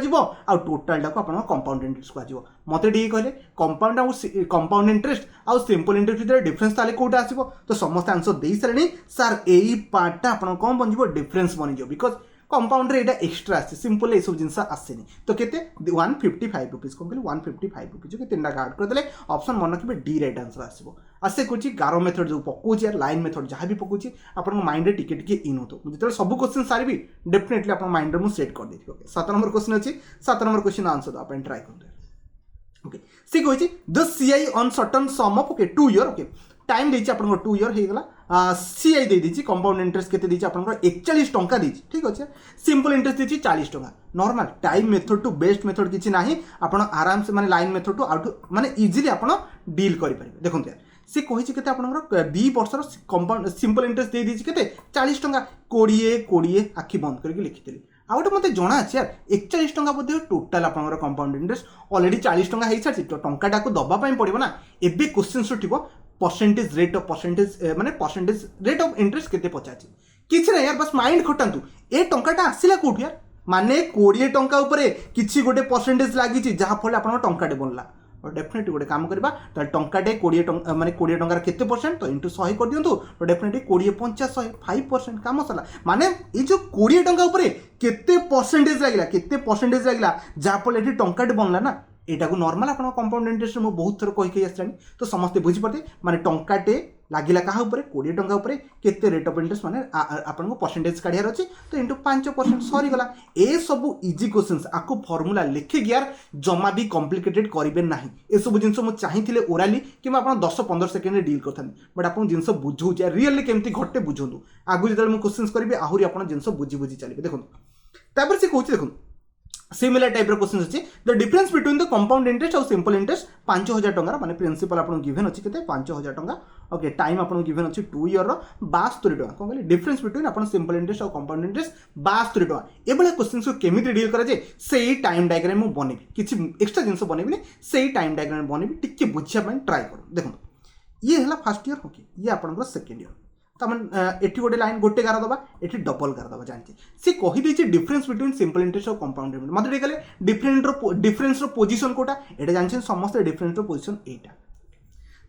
टोटालटा को आप कंपाउंड इंटरेस्ट कह मत टी कहले कंपाउंड इंटरेस्ट आउ सिंपल इंटरेस्ट भितर डिफरेंस ताले कोटा आसीबो तो समस्त आंसर दे सारे सर यही पार्टा आपन कौन बन डिफरेंस बनी बिकज कंपाउंड रे एटा एक्स्ट्रा आसे सिंपल ये सब जिनस आसेनी तो केते 155 रुपीस कौन कहली 155 रुपीस के 3टा कार्ड कर देले ऑप्शन मन रखिबे डी राइट आंसर आसीबो आसे कुछ गारो मेथड जो पकोची यार लाइन मेथड जहाँ भी पकोची आपन माइंड रे टिके टिके इन होतो जेते सब क्वेश्चन सारी डेफिनेटली आपन माइंड रे मु सेट कर देथि ओके 7 नंबर क्वेश्चन अछि 7 नंबर क्वेश्चन आंसर अपन ट्राई कर ओके सी कहि the CI on certain sum of okay 2 year okay time देछि आपन 2 ईयर हे गला सीआई दे दिछि कंपाउंड इंटरेस्ट केते दिछि आपन 41 टंका दिछि ठीक अछि सिंपल इंटरेस्ट दिछि 40 टंका normal time method to best method किछि नाही आपन आराम से माने लाइन मेथड टू आउट माने इजीली आपन डील करि परिबे देखंत यार सी कही के आपंकर 2 वर्षर कंपाउंड सिंपल इंटरेस्ट दे दी के 40 टंका 20 आखि बंद करके लिखी आ गए मत जना अच्छे यार 41 टंका बोधे टोटाल आप कंपाउंड इंटरेस्ट ऑलरेडी 40 टंका हो सारी तो टंका दवाई पड़ो ना एवं क्वेश्चन उठो percentage rate of percentage rate of interest केते पचार किसी ना यार बस माइंड खटातु ए टंकाटा आसला कौट यार माने 20 टंका उपरे किसी गोटे परसेंटेज लगी जहाँफल आप टंकाटे बनला और डेफिनेटली गोटे काम करवा तो टंकाटे 20 टंका माने 20 टंकार केते परसेंट तो इंटू 100 कर दियंतु तो डेफिनेटली 20 50 100 5% काम सला माने ये जो 20 टंका उपरे केते परसेंटेज लागला जहाँफल ये टंकाटे बनला ना एटा को नॉर्मल आप कंपाउंड इंटरेस्ट में बहुत थर कही आसानी तो समस्ते बुझीपारे माने टंकाटे लगिला क्या 20 टंका उपरे केते रेट ऑफ इंटरेस्ट माने आपन परसेंटेज काढियार अछि तो इंटू 5% सरी गला ए सब इजी क्वेश्चंस आको फार्मूला लिखि यार जमा भी कॉम्प्लिकेटेड करिवे नाही ए सब जिंस मु चाहिथिले ओराली कि आपन 10-15 सेकंड रे डील करथानी बट आपन जिंस बुझौ जे रियली केमती घटे बुझंतु आगु जदल मु क्वेश्चंस करबे आहुरी आपन जिंस बुझी चलिबे देखो तापर से कहूची देखो सिमिलर टाइप रो क्वेश्चन अछि the difference between the compound interest और सिंपल इंटरेस्ट 5000 टंका माने प्रिंसिपल आपन गिवन अछि केते 5000 टंका ओके टाइम आपन गिवन अछि 2 ईयर रो 72 टंका कोन कहले डिफरेंस बिटवीन आपन सिंपल इंटरेस्ट और कंपाउंड इंटरेस्ट 72 टंका एबला क्वेश्चंस को केमिति डील करा जे सेही टाइम डायग्राम मु बनेबी किछि एक्स्ट्रा जिंस बनेबी सेही टाइम डायग्राम बनेबी टिके बुझिया पय ट्राई करो देखो ये हला फर्स्ट ईयर ओके ये आपन को सेकंड ईयर एटी गोटे लाइन गोटे गार दबा एटी डबल गार दबा जानछि से कहि दैछि डिफरेंस बिटवीन सिंपल इंटरेस्ट और कंपाउंड इंटरेस्ट मते कहले डिफरेंस रो पोजीशन कोटा एटा जानछि समस्त डिफरेंस रो पोजीशन एटा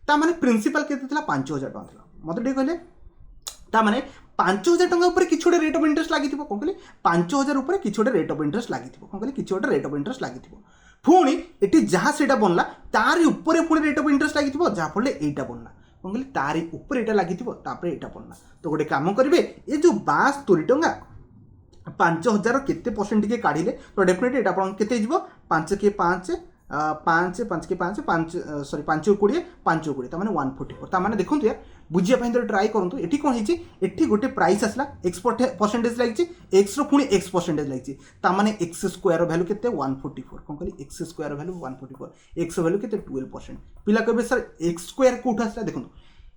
ता माने प्रिंसिपल केते थिला 5000 टका थिला मते कहले ता माने 5000 टका ऊपर किछोडे रेट ऑफ इंटरेस्ट लागि थिबो कोन कहले 5000 ऊपर किछोडे रेट ऑफ इंटरेस्ट लागि थिबो कोन कहले किछोडे रेट ऑफ इंटरेस्ट लागि थिबो पुणी एटी जहा सेटा बनला तार ऊपर पुणी रेट ऑफ इंटरेस्ट लागि थिबो जहा फले एटा बनला कहले तारी ऊपर एटा लागि थिबो तापर एटा पड़ना तो गोटे काम करिवे ए जो 72 टंका 5000 केते परसेंट के काढिले तो डेफिनेटली एटा आपण केते हिजबो 5 के 5 5 5 के 5 5 सॉरी 5 20 5 20 ता माने 144 ता माने देखंतु यार बुझिया पय ट्राई करंतु एठी कोन हिची एठी गोटे प्राइस आसला x परसेंटेज लागिची x रो पुनी x परसेंटेज लागिची ता माने x स्क्वायर रो वैल्यू केते 144 कोन कहली x square rho value 144 x रो वैल्यू केते 12% पिला कहबे सर x स्क्वायर कोठ आसला देखंतु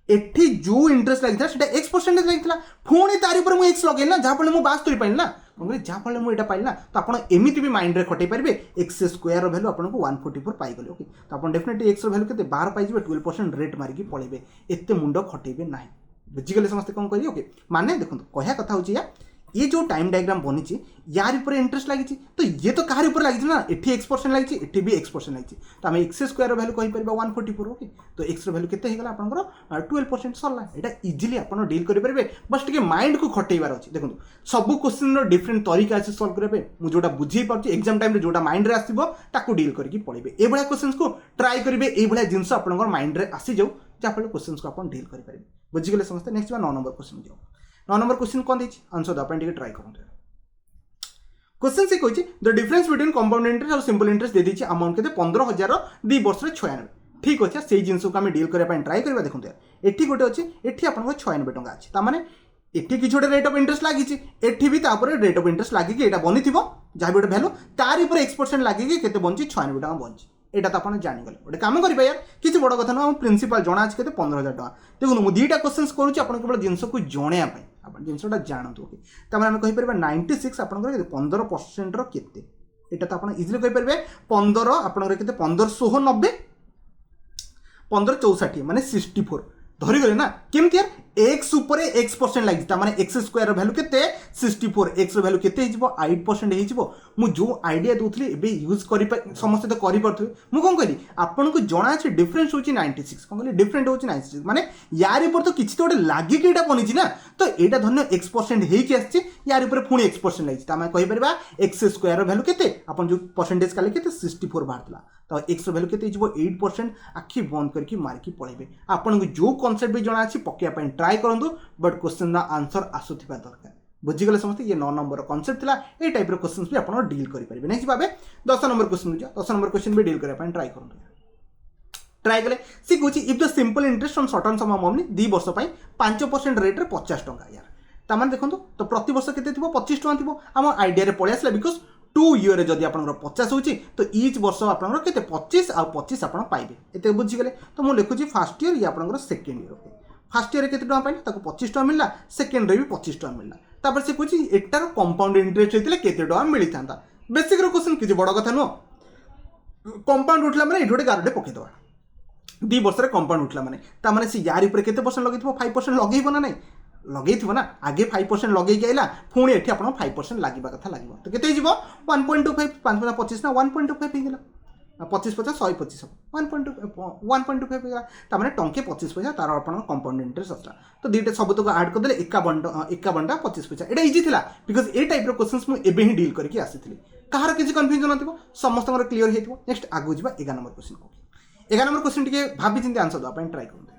एठी जो इंटरेस्ट लागिथा सेटा x परसेंटेज लागिथला पुणी तारि पर मु x लगेल ना जहा पले मु 72 पाइल ना कहले जहा पले मु एटा पाइल ना तो आपण एमिति भी माइंड रे खटै परबे x स्क्वायर रो वैल्यू आपण को 144 पाइ गले ओके तो आपण डेफिनेटली x रो वैल्यू केते 12 पाइ जिवे 12% रेट मारि की पळेबे एते मुंडो खटैबे नाही बुझि गले समस्त कोन करी ओके माने देखो कहया कथा होची या ये जो टाइम डायग्राम बनी यार ऊपर इंटरेस्ट लगी तो ये तो कहार ऊपर लगी ना एटी x परसेंट लगी एटी भी x परसेंट लगी तो आम x स्क्वायर वैल्यू कहि परबा 144 ओके तो x रो वैल्यू केते हेगला आपनकर 12% सरला एटा इजीली आपन डील करि परबे बस टिके माइंड को खटेइबार अछि देखो सब क्वेश्चन रो डिफरेंट तरीका अछि सॉल्व करबे मु जोटा बुझी पाछि एग्जाम टाइम रे जोटा माइंड रे आसीबो ताको डील करके पढिबे ए बळा क्वेश्चंस को ट्राई करिवे ए बळा जिंस आपनकर माइंड रे आसी जाऊ जा फल क्वेश्चंस को आपन डील करि परबे बुझि गेले समस्त नेक्स्ट 9 नंबर क्वेश्चन जाऊ 9 नंबर क्वेश्चन कोन दैछि आंसर द अपन टिके ट्राई करंतु क्वेश्चन से कही the difference between compound interest और सिंपल इंटरेस्ट दे दीजिए अमाउंट के 15,000 2 वर्ष 96 ठीक अच्छे से जिन को आम डील करने ट्राई करवा देखो यार एठी गोटे अच्छे एठी आपन 96 टंका अच्छे तामाने एठी किछ गोटे रेट ऑफ इंटरेस्ट लागी एठी भी तापर रेट ऑफ इंटरेस्ट लागी एटा बनी थिबो जहाँ भी गोटे वैल्यू तार ऊपर x परसेंट लागी केते बंची 96 टंका बंची एटा तो आपन जानि गले गोटे काम करबा यार किछ बड़ कथा न प्रिंसिपल जणा अछि केते 15,000 टंका देखो मु दीटा क्वेश्चंस करूची आपन केवल जिंस को जणिया पय आपन जिंसटा जानतु ओके त हम कहि परबा 96 आपन कर 15% रो केते एटा तो आपन इजीली कहि परबे 15 आपन केते 1590 1564 माने 64 धरी गले ना केमति यार x ऊपर x परसेंट लागि ता माने x स्क्वायर वैल्यू केते 64 x रो वैल्यू केते हिजबो 8% हिजबो मु जो आईडिया दोथली एबे यूज करि समस्त तो करि परथु मु कोन कहली आपन को जणा छै डिफरेंस होची 96 कोन कहली डिफरेंट होची 96 माने यार ऊपर तो किछि तो गोटे लागि के एटा बनिछि ना तो एटा धन्य x परसेंट हेइ कि आछि यार ऊपर पुणी x परसेंट लागि ता माने कहि परबा x स्क्वायर वैल्यू केते आपन जो परसेंटेज काले केते 64 बाहरतला तो x रो वैल्यू केते हिजबो 8% आखि बंद करके मार की पळेबे आपन को जो कांसेप्ट भी जणा अछि पक्के अपन ट्राई करंतु बट क्वेश्चन ना आंसर आसुथिबा दरकार बुझी गले समस्त ये 9 नंबर कांसेप्ट थिला ए टाइप रो क्वेश्चंस भी आपण डील करि परिबे नेक्स्ट भाबे 10 नंबर क्वेश्चन जा 10 नंबर क्वेश्चन भी डील करे अपन ट्राई करंतु ट्राई गले सी कहूची if the simple interest on short term sum money 2 वर्ष पई 5% रेट रे 50 टंका यार तामान देखंतु तो प्रति वर्ष केते थिबो 25 टंका थिबो हम आईडिया रे पळे आसला बिकॉज़ टू इयर जदि आपंकर 50 होची तो इच वर्ष आपंकर केते 25 आ 25 आपन पाइबे एते बुझिगले तो मु लिखुची फर्स्ट इयर या आपंकर second year okay first year केते टका पाइले ताको 25 टका मिलला सेकंड रे भी 25 टका मिलला तापर से कुछ एटार कंपाउंड इंटरेस्ट हेतिले केते टका मिली थांता बेसिक रो क्वेश्चन किछि बड़ कथा नो कंपाउंड उठला माने एठोडे गारडे पके दवा 2 वर्ष रे कंपाउंड उठला माने ता माने से यार ऊपर केते परसेंट लगैथबो 5% लगैबो ना नै लगैथबो ना आगे 5% लगै के आइला पुणी एठी आपण 5% लागिबा कथा लागिबो तो केते हिजबो 1.25 5 25 ना 1.25 हे गेला 25 50 125 1.25 हे गेला ता माने टंके 25 पैसा तार आपण कंपाउंड इंटरेस्ट असला तो दीटे सब तो ऐड कर देले 51 25 पैसा एटा इजी थिला बिकॉज़ ए टाइप रो क्वेश्चंस मु एबे ही डील करके आसीथिली कहार किछि कंफ्यूजन नथिबो समस्तଙ୍କର क्लियर हेतिबो नेक्स्ट आगु जिबा 11 नंबर क्वेश्चन को 11 नंबर क्वेश्चन टिके भाबी चिंती आंसर दो अपन ट्राई करते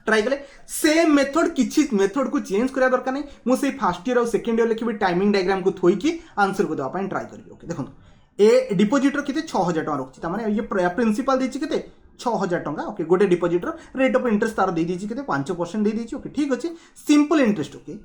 ट्राई कले सेम मेथड किछि मेथड को चेंज करिया दरकार नै मु से फर्स्ट ईयर और सेकंड ईयर लिखिबी टाइमिंग डायग्राम को थोई की आंसर को दो अपन ट्राई करबी ओके देखो ए डिपोजिटर केते 6000 टका रखछि त माने ये प्रिंसिपल देछि केते 6000 टका ओके गोटे डिपोजिटर रेट ऑफ इंटरेस्ट तार दे दीची केते 5% दे दीची ओके ठीक अछि simple interest okay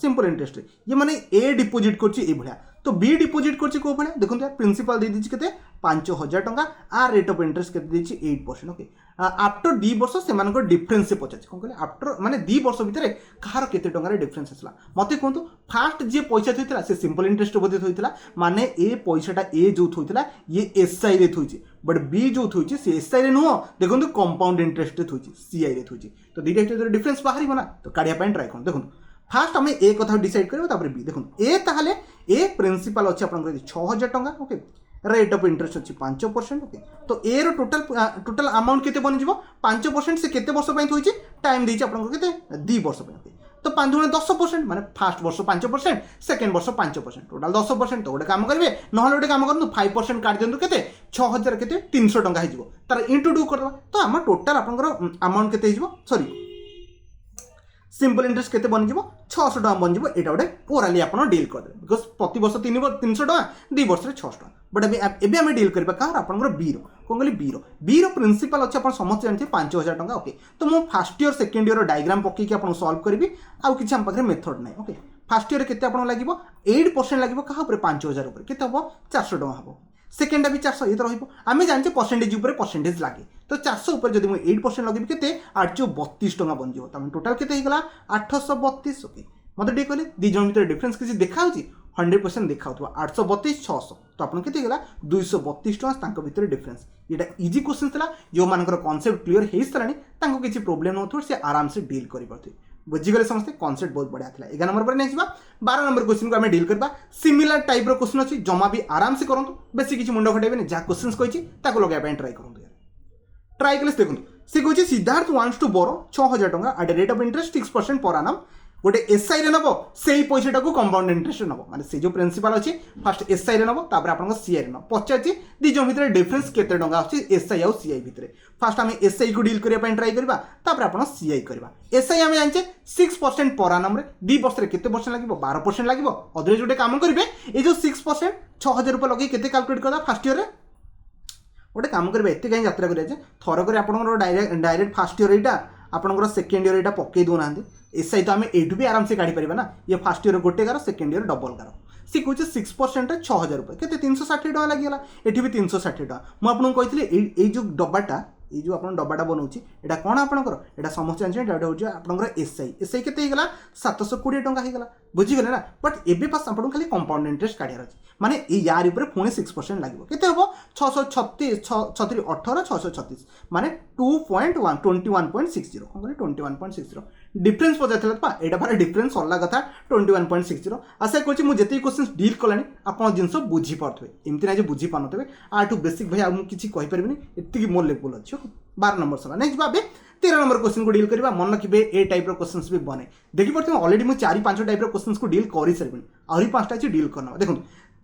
simple interest ये माने ए डिपोजिट करछि ए भलिया तो बी डिपोजिट करछि को भलिया देखो यार प्रिंसिपल दे दीची केते 5000 टका आ रेट ऑफ इंटरेस्ट केते दीची 8% ओके आफ्टर 2 वर्ष से मानको डिफरेंस से पचाछि कोन कहले आफ्टर माने 2 वर्ष भितरे कहार केते टंका रे डिफरेंस असला मते कोंतु फास्ट जे पैसा थोइतला से सिंपल इंटरेस्ट बोधे थोइतला माने ए पैसाटा ए जो थोइतला ये एसआई रे थोइछि बट बी जो थोइछि से एसआई रे नुहो देखंतु कंपाउंड इंटरेस्ट थोइछि सीआई रे थोइछि तो दीटा भितर डिफरेंस बाहरी बना तो काढिया पय ट्राई कोन देखंतु फास्ट हमें ए कथा डिसाइड करबो तापर बी देखंतु ए ताहले ए प्रिंसिपल अछि आपन 6000 टंका ओके रेट ऑफ इंटरेस्ट अच्छी 5% ओके तो ए रो टोटल अमाउंट केते बनि जिवो 5% से केते वर्ष पय थोइछि टाइम देछि आपन केते 2 वर्ष पय ओके तो 5 गुणे 10% माने फर्स्ट वर्ष 5% सेकंड वर्ष 5% टोटल 10% तो गोटे काम करबे नहले गोटे काम करनु 5% काट देंतु केते 6000 केते 300 टंका हे जिवो तार इनटू 2 करबा तो हम टोटल आपन अमाउंट केते हे जिवो सॉरी सिंपल इंटरेस्ट केते बनि जिवो 600 टका बनि जिवो एटा गोटे ओराली आपन डील कर दे बिकॉज़ प्रति वर्ष 300 टका 2 वर्ष रे 600 टका बट एबे हम डील करबा कार आपनकर बीरो कोन कहली बीरो प्रिंसिपल अछि आपन समस्त जानथि 5000 टका ओके तो मु first year second year diagram पक्की के आपन सॉल्व करबी आ किछि हम पकरे मेथड नै ओके फर्स्ट ईयर केते आपन लागिवो 8% लागिवो कहा ऊपर 5000 ऊपर केते हबो 400 टका हबो सेकंड भी 400 ये तो रहिबो आमे जानछे परसेंटेज ऊपर परसेंटेज लागे तो 400 ऊपर जदि मु 8% लगेबी केते 832 टका बन जिवो त टोटल केते हिगला 832 ओके मते डे कहले दी जन भीतर डिफरेंस किछि देखाउची 100% देखाउतबा 832 600 तो आपन केते हिगला 232 टका तांको भीतर डिफरेंस एटा इजी क्वेश्चन थला जो मानकर कांसेप्ट क्लियर हेइ सलानी तांको किछि प्रॉब्लम नथो से आराम से डील करि परथि बुझिगले समस्ते कांसेप्ट बहुत बढ़िया थला 11 नंबर पर नेक्स्ट 12 नंबर क्वेश्चन को हमें डील करबा सिमिलर टाइप रो क्वेश्चन अछि जमा भी आराम से करंतु बेसी किछि मुंडो खटेबे नै जा क्वेश्चंस कहिछि ताको लगाय पय ट्राई करंतु यार ट्राई कले देखंतु से कहिछि सिद्धार्थ वांट्स टू बोरो 6000 टका एट रेट ऑफ इंटरेस्ट 6% पर annum गोटे एसआई रे नबो सेही पैसाटा को कंपाउंड इंटरेस्ट नबो माने से जो प्रिंसिपल अछि फर्स्ट एसआई रे नबो तापर आपन सीआई रे नबो पचाछि दी जो भीतर डिफरेंस केते टंगा अछि एसआई और सीआई भीतर फर्स्ट हम एसआई को डील करिया पय ट्राई करबा तापर आपन सीआई करबा एसआई हम जानचे 6% पर annum रे 2 वर्ष रे केते परसेंट लागिवो 12% लागिवो अदरे जोटे काम करबे ए जो 6% 6000 रुपया लगे केते कैलकुलेट करदा फर्स्ट ईयर रे गोटे काम करबे एते कहीं यात्रा करिया जे थोर करे आपन डायरेक्ट फर्स्ट ईयर एटा आपन सेकंड ईयर एटा पक्के दोना एसआई तो आम एठू भी आराम से काढ़ी पारिबा ना ये फर्स्ट ईयर गोटे गार सेकंड ईयर डबल गार सी कहे 6% 6000 रुपये केते 360 टका लगिगला एठी भी 360 टका मु आपन कहितले ए जो डब्बाटा ये जो आपन डब्बाटा बनाउची एटा कोन आपनकर एटा समस्त जानछे एटा होची आपनकर एसआई केते हेगला 720 टका हेगला बुझी गले ना बट एबे पास आपन खाली कंपाउंड इंटरेस्ट काढियार अछि माने ए यार ऊपर पुणी 6% लागिवो केते हबो 636 36 18 636 माने 2.1 21.60 कोन 21.60 डिफरेंस पजाथला पा एटा बारे डिफरेंस होला कथा 21.60 आशा करछि मु जेते क्वेश्चंस डील कलानी आपन जिंस बुझी परथवे एमति ना जे बुझी पानथवे आठू बेसिक भाई आ मु किछि कहि परबिनी एत्ति मोर लेवल अछि 12 नंबर सला नेक्स्ट बाबे 13 नंबर क्वेश्चन को डील करबा मन रखिबे ए टाइप रो क्वेश्चंस भी बने देखि परथि ऑलरेडी मु 4 5 टाइप रो क्वेश्चंस को डील करि सरबिनी आउरी पांचटा अछि डील करना देखो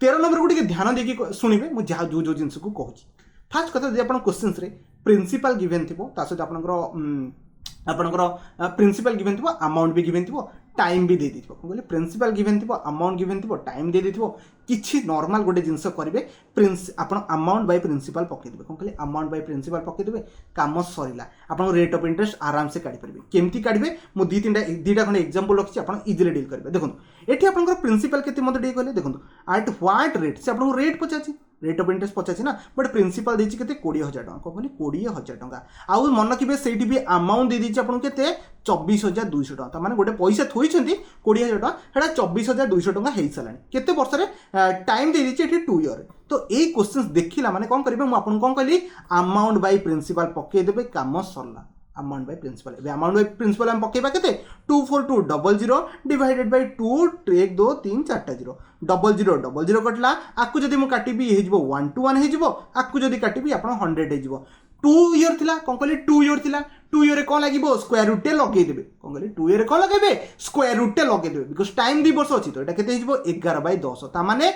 13 नंबर को टिके ध्यान देकी सुनिबे मु जा जो जो जिंस को कहूची फर्स्ट कथा जे आपन क्वेश्चंस रे प्रिंसिपल गिवन थिबो ता सहित आपनकर प्रिंसिपल गिवन थिबो अमाउंट भी गिवन थिबो टाइम भी दे देथिबो कहले प्रिंसिपल गिवन थिबो अमाउंट गिवन थिबो टाइम दे देथिबो किछि नॉर्मल गोटे जिंस करिवे प्रिंस आपण अमाउंट बाय प्रिंसिपल पके देबे कहले अमाउंट बाय प्रिंसिपल पके देबे काम सरीला आपण रेट ऑफ इंटरेस्ट आराम से काढी परबे केमती काढबे मु दीटा खंडे एग्जांपल रखछि आपण इजीली डील करबे देखंतु एठी आपण प्रिंसिपल केते मते डे कहले देखंतु एट व्हाट रेट से आपण रेट पचाछि रेट ऑफ इंटरेस्ट पचाछि ना बट प्रिंसिपल देछि केते 20000 टका कहले 20000 टका आउ मन किबे सेठी भी अमाउंट दे दिछि आपण केते 24200 टका माने गोटे पैसा थोइछंती 20000 टका हेडा 24200 टका हेइ सलानी केते वर्ष रे टाइम दे दिछि एठी 2 ईयर तो ए क्वेश्चंस देखिला माने कोन करबे मु आपन कोन कहली अमाउंट बाय प्रिंसिपल पके देबे काम सरला अमाउंट बाय प्रिंसिपल ए अमाउंट बाय प्रिंसिपल हम पकेबा केते 24200 डिवाइडेड बाय 2 1 2 3 4 0 00 कटला आकु जदी मु काटिबी हे जिवो 1 to 1 हे जिवो आकु जदी काटिबी आपण 100 हे जिवो 2 ईयर थिला कोन कहली 2 ईयर थिला 2 ईयर कोन लागिवो स्क्वायर रूट ए लगे देबे कोन कहली 2 ईयर कोन लगेबे स्क्वायर रूट ए लगे देबे बिकॉज़ टाइम 2 वर्ष अछि तो एटा केते हे जिवो 11/10 ता माने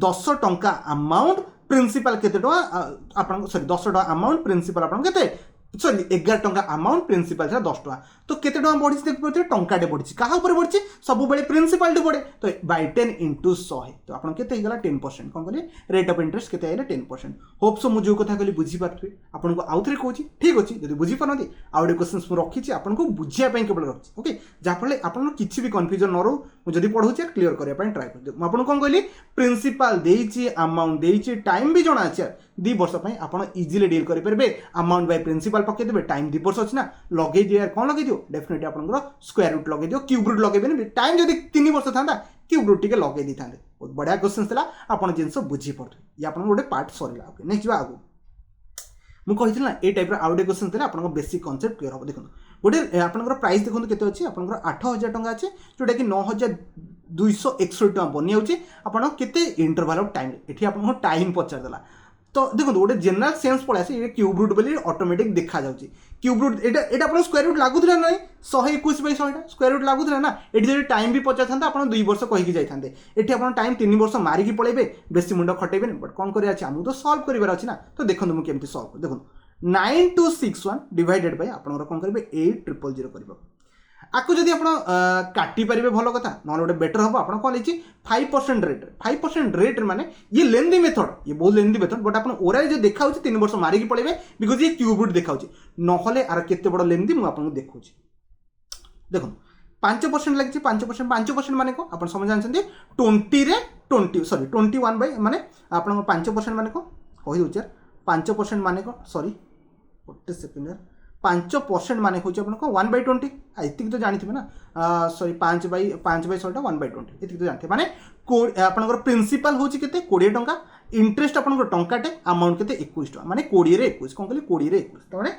10 टंका अमाउंट प्रिंसिपल केते टका आपण सॉरी 10 टका अमाउंट प्रिंसिपल आपण केते सॉरी 11 टंका अमाउंट प्रिंसिपल 10 टका तो केते टका बढ़ी देख पड़ते टंका डे बढ़ी कहा ऊपर बढ़ी सब बेले प्रिंसिपल डे बढ़े तो बाय 10 into 100 तो आपन केते हे गला 10% कोन कहले रेट ऑफ इंटरेस्ट केते आइले 10% होप सो मु जो कथा कहली बुझी पारथि आपन को आउथरे कहूची ठीक अछि जदी बुझी पारनती आउडे क्वेश्चंस मु रखी छी आपन को बुझिया पय केवल रखी ओके जा फले आपन किछि भी कंफ्यूजन न रहू मु जदी पढौची क्लियर करिया पय ट्राई कर मु आपन कोन कहली प्रिंसिपल देइची अमाउंट देइची टाइम भी जणा अछि 2 वर्ष पय आपन इजीली डील करि परबे अमाउंट बाय प्रिंसिपल पके देबे टाइम 2 वर्ष अछि ना लगे दिया कोन लगे दियो डेफिनेटली आपन स्क्वायर रूट लगे दियो क्यूब रूट लगे टाइम जदी 3 वर्ष थांदा क्यूब रूट टिके लगे दी थांदे बहुत बढ़िया क्वेश्चन थिला आपन जिंस बुझी पड़थि या आपन गोटे पार्ट सरीला ओके नेक्स्ट बा आगु मु कहिथिल ना ए टाइप रो आउडे क्वेश्चन थिला आपन बेसिक कांसेप्ट क्लियर हो देखो गोटे आपन प्राइस देखो केते अछि आपन 8000 टका अछि जोटा कि 9261 टका बनि आउछि आपन केते इंटरवल ऑफ टाइम एठी आपन टाइम पचार देला तो देखो गोटे जनरल सेंस पड़े आसे ये क्यूब रूट बोली ऑटोमेटिक देखा जाउची क्यूब रूट एटा अपन स्क्वायर रूट लागुथला नै 121/100 स्क्वायर रूट लागुथला ना एठी जे टाइम भी पचार थांता अपन 2 वर्ष कहि कि जाई थांदे एठी अपन टाइम 3 वर्ष मारी कि पळेबे बेसी मुंड खटेबे बट कोन करिया अछि हमु तो सॉल्व करिवार अछि ना तो देखन मु केमति सॉल्व देखो 9261 डिवाइडेड बाय अपन कोन करबे 8000 करबो आकु जदि आपण काटी परिबे भलो कथा न गोटे बेटर हम आपण कोन लेछि 5% रेट माने ये लेंदी मेथड ये बहुत लेंदी मेथड बट आपण ओराय जो देखाउ 3 वर्ष मारी कि पळेबे बिकॉज़ ये क्यूब रूट देखाउ न होले आर केते बड़ लेंदी मु आपण देखौ देखो 5% लागि 5% माने को आपण समझ जानछन्ती 20 रे 20 सॉरी 21 बाय माने आपण 5% माने को कहि दोछ 5% माने को सॉरी 1 सेकंड 5% माने होची आपन को 1/20 इतिक तो जानि थिबे ना सॉरी 5/100 1/20 इतिक तो जानथे माने आपन प्रिंसिपल होची केते 20 टंका इंटरेस्ट आपन टंकाटे अमाउंट केते 21 टंका माने 20 रे 21 कोन कहली 20 रे 21 तो माने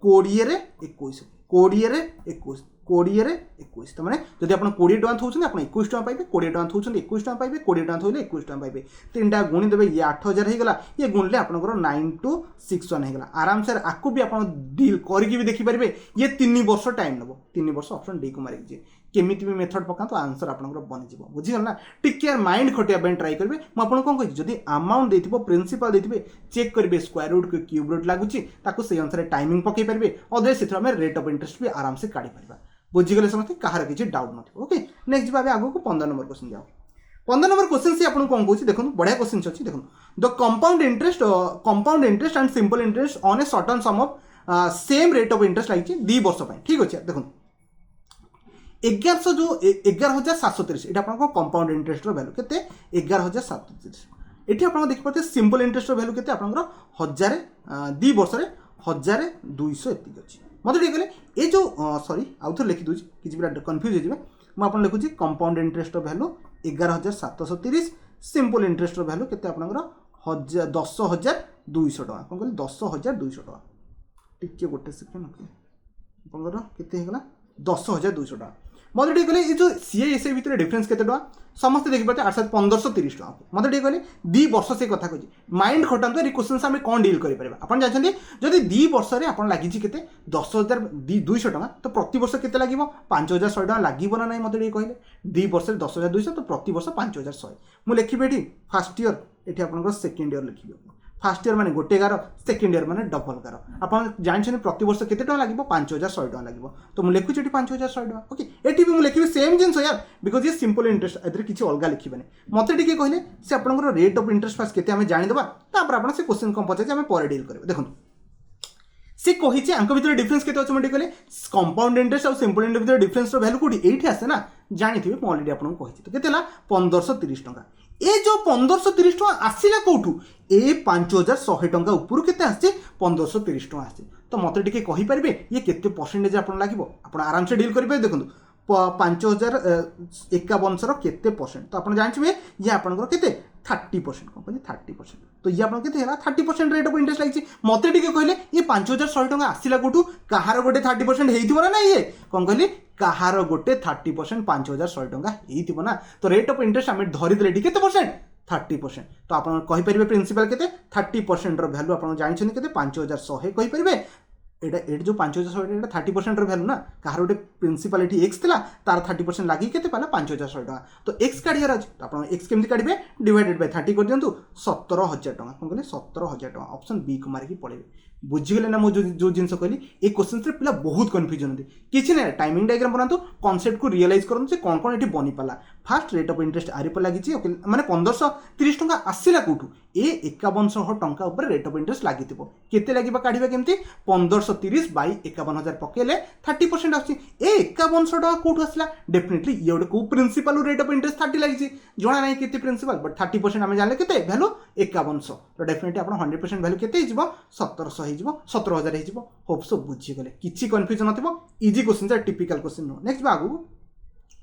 20 रे 21 20 रे 21 20 रे 21 तो माने जदि आपन 20 टंका थौछन आपन 21 टंका पाइबे 20 टंका थौछन 21 टंका पाइबे 20 टंका थौले 21 टंका पाइबे तीनटा गुणी देबे ये 8000 हे गला ये गुणले आपन 9261 हे गला आराम से आकु भी आपन डील करिकि भी देखि परिबे ये 3 वर्ष टाइम नबो 3 वर्ष ऑप्शन डी को मारि जे केमिति भी मेथड पका तो आंसर आपन बनि जिवो बुझि गल ना टिक केयर माइंड खटिया बेन ट्राई करबे म आपन कोन कहि जदि अमाउंट देथिबो प्रिंसिपल देथिबे चेक करबे स्क्वायर रूट को क्यूब रूट लागुची ताको से अनुसार टाइमिंग पके परबे अदर से हम रेट ऑफ इंटरेस्ट भी आराम से काढी परबा बुझी गले समझते कहार किसी डाउट नथिबो ओके नेक्स्ट भाबे आगो को 15 नंबर क्वेश्चन जाओ 15 नंबर क्वेश्चन से आपन कोन कहूची देखो बढ़िया क्वेश्चन अछि देखो the compound interest and simple interest on a certain sum of same rate of interest लागिची 2 वर्ष पय ठीक अछि देखो 1100 जो 11730 एटा आपन को कंपाउंड इंटरेस्ट रो वैल्यू केते 11730 एठी आपन देखि पते सिंपल इंटरेस्ट रो वैल्यू केते आपन 1000 2 वर्ष रे 1200 एति अछि मते ठीक गले ए जो सॉरी आउथर लिखि दोछि किछि बिरा कंफ्यूज हो जिवे म आपन लिखुछि कंपाउंड इंटरेस्ट रो वैल्यू 11730 सिंपल इंटरेस्ट रो वैल्यू केते आपन 10200 टका कोन कहली 10200 टका टिके गोटे सेकंड ओके आपन केते हे गला 10200 टका मते ठीक गले ए जो सीएसए भितर डिफरेंस केते टका समस्त देखि पते 1530 टका मते ठीक गले 2 वर्ष से कथा कहि माइंड खटांतो रि क्वेश्चन हम कोन डील करि परबा आपन जानछन्ती जदि 2 वर्ष रे आपन लागि छि केते 10200 टका तो प्रति वर्ष केते लागिवो 5100 टका लागिवो ना नै मते ठीक कहले 2 वर्ष रे 10200 तो प्रति वर्ष 5100 मु लिखिबे एठी फर्स्ट ईयर एठी आपन सेकंड ईयर लिखिबे फास्ट इयर माने गोटे गार सेकेंड इयर माने डबल गार आप जानते प्रति वर्ष केते टका लगे 5100 टका लगे तो मुझे लिखुची 5100 टका ओके एटी भी मुझे लिखी सेम जिन यार बिकज ये सिंपल इंटरेस्ट ए किसी अलग लिखिबे मत टे कहले से आपंकर रेट ऑफ इंटरेस्ट फास्ट केते आम जानीदे तापर से क्वेश्चन कौन पचार आम पर डील करेंगे देखो सी कही आंक भितर डिफरेंस केते अच्छे मुझे कहले कंपाउंड इंटरेस्ट और सिंपल इंटरेस्ट भितर डिफरेंस वैल्यू कौटी एठी आसे ना जानी मैं अलरेडी आपको कही तो केते 1530 टका ए जो 1530 टका आसला कौटू ए 5100 टका ऊपर केते आसे 1530 टका आसे तो मत टे कहींपारे ये केते परसेंटेज आप लगे आप आराम से डील करेंगे देखो 5051 केते परसेंट तो आप जानते ये आपंकर केते 30% कौन कहते 30% तो ये आपको केते 30% रेट ऑफ इंटरेस्ट लगी मत टे कहले ये 5100 टका आसला कौटू कहार गोटे 30% होइथिबो ना ये कौन कहली कहार गोटे 30% 5100 टका होइथिबो ना तो रेट ऑफ इंटरेस्ट आम धरीदे केते परसेंट 30% तो आप कहींपारे प्रिंसिपल केते 30% वैल्यू आप जानते केते 5100 कहींपारे एटा जो 5100 30% वैल्यू ना कहार गोटे प्रिंसिपल ये एक्स था तार 30% लगे के 5100 टका तो एक्स काढ़ार अच्छे तो आप एक्स केमती काढ़े डिवाइडेड बाय 30 कर दिंतु 17000 टका कौन कहले 17000 टका ऑप्शन बी को मारिकी पड़े बुझीगले ना मुझे जो जिन कहली ये क्वेश्चन से पिला बहुत कन्फ्यूजन होती किसी ना टाइमिंग डायग्राम बनातु कॉन्सेप्ट को रियलाइज करूँ से कौन कौन ये बनी पाला फास्ट रेट ऑफ इंटरेस्ट आरी पर लगी मैंने 1530 टका आसला कौटू ए 5100 टका उपर रेट ऑफ इंटरेस्ट लगी केते लगे काढ़ा केमती 1530 बाई 51000 पकेले 30% आसी ए 5100 टका कौटू आसला डेफिनेटली ये गोटे कौ प्रिंसिपल रेट ऑफ इंटरेस्ट 30 लगी जना ना केते प्रिंसिपल बट 30% आम जाने के भैल्यू 5100 तो डेफिनेटली आप 100% भैल्यू केते 1700 17000 होप सो बुझीगले किसी कन्फ्यूजन नथिबो easy question typical question no next आगु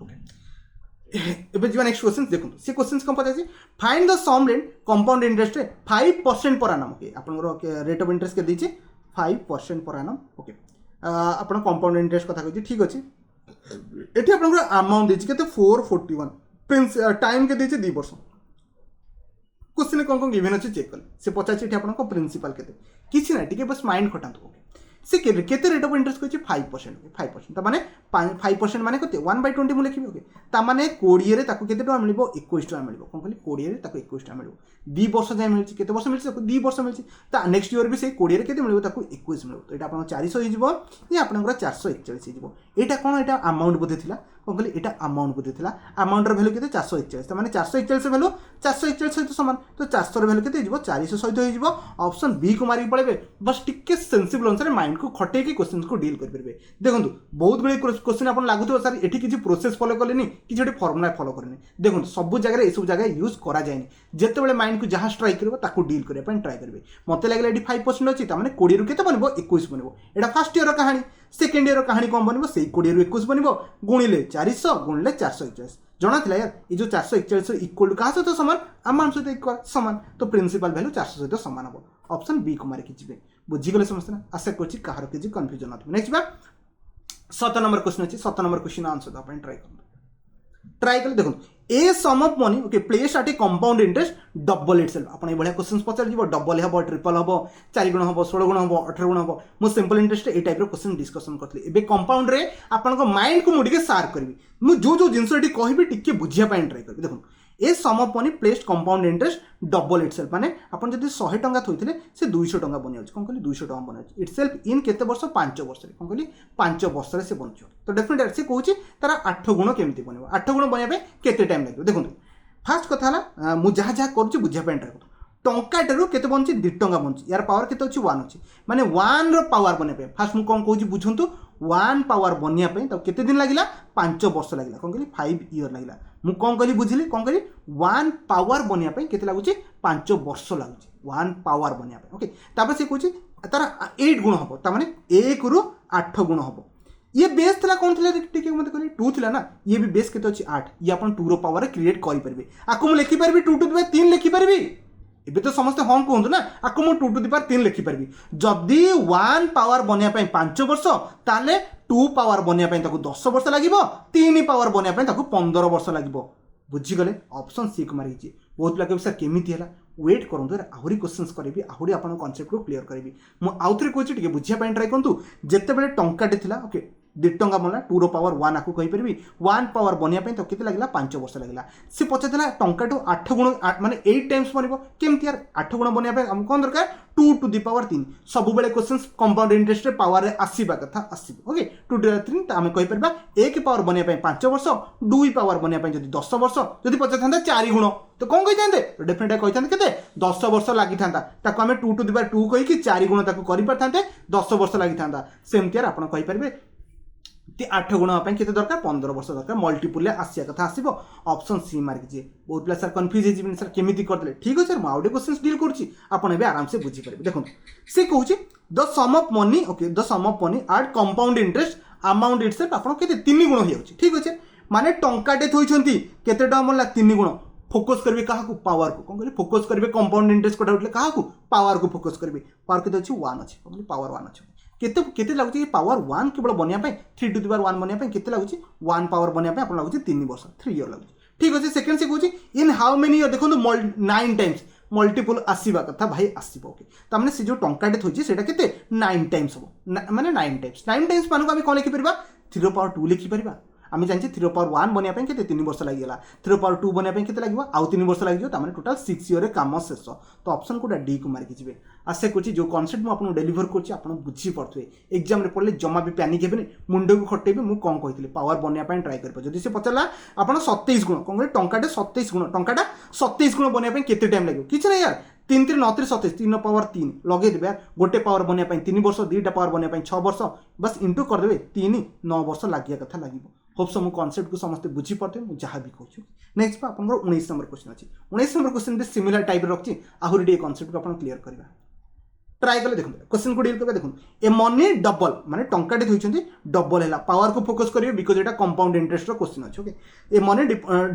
ओके जी नेक्स्ट क्वेश्चन देखो सी क्वेश्चन कौन पचार find the sum rate compound interest 5% पर आनम ओके आपन रेट ऑफ इंटरेस्ट के दीजिए 5% पर आनम ओके आपन कंपाउंड इंटरेस्ट कथा कहछि ठीक अछि एठी आपन अमाउंट दीजिए केते 441 प्रिंस टाइम के दीजिए 2 वर्ष क्वेश्चन कौन कौन गिवन अच्छे चेक कले से पचार आपको प्रिंसिपल के किसी ना टी बस माइंड खटातु से केते रेट ऑफ इंटरेस्ट कहछि 5% माने 5% माने कते 1/20 मु लिखिबे ओके ता माने 20 रे ताको केते टका मिलबो 21 टका मिलबो कोन कहली 20 रे ताको 21 टका मिलबो 2 वर्ष जाय मिलछि केते वर्ष मिलछि ताको 2 वर्ष मिलछि ता नेक्स्ट ईयर भी से 20 रे केते मिलबो ताको 21 मिलबो तो एटा आपन 400 हो जिवो ये आपन 441 हो जिवो एटा कोन एटा अमाउंट बोधे थिला कोन कहली एटा अमाउंट बोधे थिला अमाउंट रो वैल्यू केते 441 माने 441 वैल्यू 441 सहित समान तो 400 रो वैल्यू केते जिवो 400 सहित हो जिवो ऑप्शन बी को मारी पड़ेबे बस टिके सेंसिबल अनुसार माइंड को खटे के क्वेश्चन को डील कर परबे देखंतु बहुत बड़े क्वेश्चन आपन लागुथो सर एठी किछि प्रोसेस फॉलो करलेनी किछि एठी फार्मूला फॉलो करनी देखंतु सब जगह ए सब जगह यूज करा जायनी जेते बेले माइंड को जहां स्ट्राइक करबो ताको डील करे पन ट्राई करबे मते लागले एठी 5% अछि त माने 20 रु केते बनबो 21 बनबो एटा फर्स्ट ईयर रो कहानी सेकंड ईयर रो कहानी कोन बनबो सेही 20 रु 21 बनबो गुणिले 400 गुणिले 441 जना थिला यार ये जो 441 इक्वल टू कहा सहित समान अमाउंट सहित इक्वल समान तो प्रिंसिपल वैल्यू 400 सहित समान हो ऑप्शन बी को मारिकी जिबे बुझीगले समस्त ना आशा करछि कहार के जी कंफ्यूजन नथि नेक्स्ट बा 7 नंबर क्वेश्चन अछि 7 नंबर क्वेश्चन आंसर द अपन ट्राई कर देखो a sum of money okay place at a compound interest double itself आपण ए बढ़िया क्वेश्चन पचार जीवो डबल हेबो ट्रिपल हेबो 4 गुण हेबो 16 गुण हेबो 18 गुण हेबो मो सिंपल इंटरेस्ट ए टाइप रो क्वेश्चन डिस्कशन करथले एबे कंपाउंड रे आपण को माइंड को मुडिके सार करबी मु जो जो जिंस एटी कहबी टिके बुझिया पाइन ट्राई करबी देखो a sum of money placed compound interest double itself माने आपण जदी 100 टंका थोइथिले से 200 टंका बनि जाउछ कोन कहली 200 टंका बनि जाउछ इटसेल्फ इन केते वर्ष 5 वर्ष रे कोन कहली 5 वर्ष रे से बनि जाउछ तो डेफिनेटली से कहूची तारा 8 गुण केमती बनिबो 8 गुण बनिया पे केते टाइम लागो देखो फास्ट कथा हला मु जहा जहा करछु बुझिया पाइन ट्राई करतो टंकाटेरू केते बंची 2 टंका बंची यार पावर केते अछि 1 अछि माने 1 रो पावर बनिया पे फास्ट मु कोन कहूची बुझंतु 1 पावर बनिया पे त केते दिन लागिला 5 वर्ष लागिला कोन कहली 5 ईयर लागिला मु कोन कहली बुझिली कोन कहली 1 पावर बनिया पे केते लागुची 5 वर्ष लागुची 1 पावर बनिया पे ओके तापर से कहूची तारा 8 गुण हबो त माने 1 रु 8 गुण हबो ये बेस थला कोन थला ठीक मते कहली 2 थला ना ये भी बेस केते अछि 8 ये अपन 2 रो पावर क्रिएट करि परबे आको मु लिखि परबी 2 टू द पावर 3 लिखि परबी एबे तो समस्त हम कहंतु ना आको मु 2 टू द पावर 3 लिखि परबी जदी 1 पावर बनिया पे 5 वर्ष ताले 2 पावर बनिया पे ताको 10 वर्ष लागिबो 3 पावर बनिया पे ताको 15 वर्ष लागिबो बुझी गले ऑप्शन सी को मारिछि बहुत लागे सर केमिति हला वेट करंतु आहुरी क्वेश्चंस करबी आहुरी आपन कांसेप्ट को क्लियर करबी मु आउथरे कोछि टिके बुझिया पाइन ट्राई करंतु जेते बेले टंकाटे थिला ओके 2 टंका बनला 2 रो पावर 1 आकु कहि परबी 1 पावर बनिया पे तो केते लागला 5 वर्ष लागला से पछातला टंका टू 8 गुण माने 8 टाइम्स बनबो केमति यार 8 गुण बनिया पे हम कोन दरकार 2 टू द पावर 3 सब बेले क्वेश्चंस कंपाउंड इंटरेस्ट रे पावर रे आसीबा कथा आसीबो ओके 2 टू द 3 त हम कहि परबा 1 पावर बनिया पे 5 वर्ष 2 पावर बनिया पे जदी 10 वर्ष जदी पछाथांदा 4 गुण तो कौन कही था डेफिनेटली कही था केते 10 वर्ष लगी था ताको हमें 2 टू द पावर 2 कहि कि 4 गुण ताको करि परथांते 10 वर्ष लगी था सेमति यार आपण कहि परबे 8 गुण के दरकार 15 वर्ष दरकार मल्टीपुल आसिया कथा आसो ऑप्शन सी मार्क जी बहुत पिला सर कन्फ्यूज हो सर केमी करदे ठीक है सर मुझे क्वेश्चन डील करुँची आपने आराम से बुझीपारे देखो सी कहूँ the sum of money okay the sum of money at compound interest amount itself आपन केते 3 गुण हो ठीक अच्छे माने टंकाटे थोइछंती केते टका मोला 3 गुण फोकस करेंगे क्या पावर को कौन करेंगे फोकस करेंगे कंपाउंड इंटरेस्ट कोटा उठले क्या पावर को फोकस करेंगे पावर केते अछि 1 अछि कौन पावर 1 अछि केते केते लागुची पावर 1 केवल बनिया पे 3 टू द पावर 1 बनिया पे केते लागुची 1 पावर बनिया पे आपन लागुची 3 वर्ष 3 इयर लागुची ठीक अछि सेकंड से कहूची इन हाउ मेनी इयर देखो 9 टाइम्स मल्टीपल आसीबा कथा भाई आसीबो ओके त हमने से जो टंकाटे थोची सेटा केते 9 टाइम्स हो माने 9 टाइम्स मानको हम कोन लिखि परबा 3 पावर 2 लिखि परबा आम जानते 3 पावर 1 बनिया पे केते 3 वर्ष लागिला 3 पावर 2 बनिया पे केते लागिबो आउ 3 वर्ष लागियो त माने टोटल 6 इयर रे काम शेष तो ऑप्शन कोटा डी को मार के जिवे आशा करछि जो कांसेप्ट मु आपन डेलीवर करछि आपन बुझी पड़थवे एग्जाम रे पड़ले जमा भी पैनिक हेबे मुंडो को खटेबे मु कोन कहितले पावर बनिया पे ट्राई करबो जदि से पचला आपन 27 गुण कोन करे टंकाटे 27 गुण टंकाटा 27 गुण बनिया पे केते टाइम लागो किछ नै यार 3 3 9 3 27 3 पावर 3 लगे देबे गोटे पावर बनिया पे 3 वर्ष 2टा पावर बनिया पे 6 वर्ष बस इंटू कर देबे 3 9 वर्ष लागिया कथा लागिबो होप सो मु कांसेप्ट को समस्त बुझी पड़ते मु जहाँ भी कहूँ नेक्स्ट आपन 19 नंबर क्वेश्चन अच्छी 19 नंबर क्वेश्चन सिमिलर टाइप रखी आहरी टे कांसेप्ट को अपन क्लियर करबा ट्राई कले देखो क्वेश्चन को डील करबा देखो ए मनी डबल माने टंका टे थोइछंती डबल हैला पावर को फोकस करियो बिकॉज़ एटा कंपाउंड इंटरेस्ट रो क्वेश्चन अछि okay a money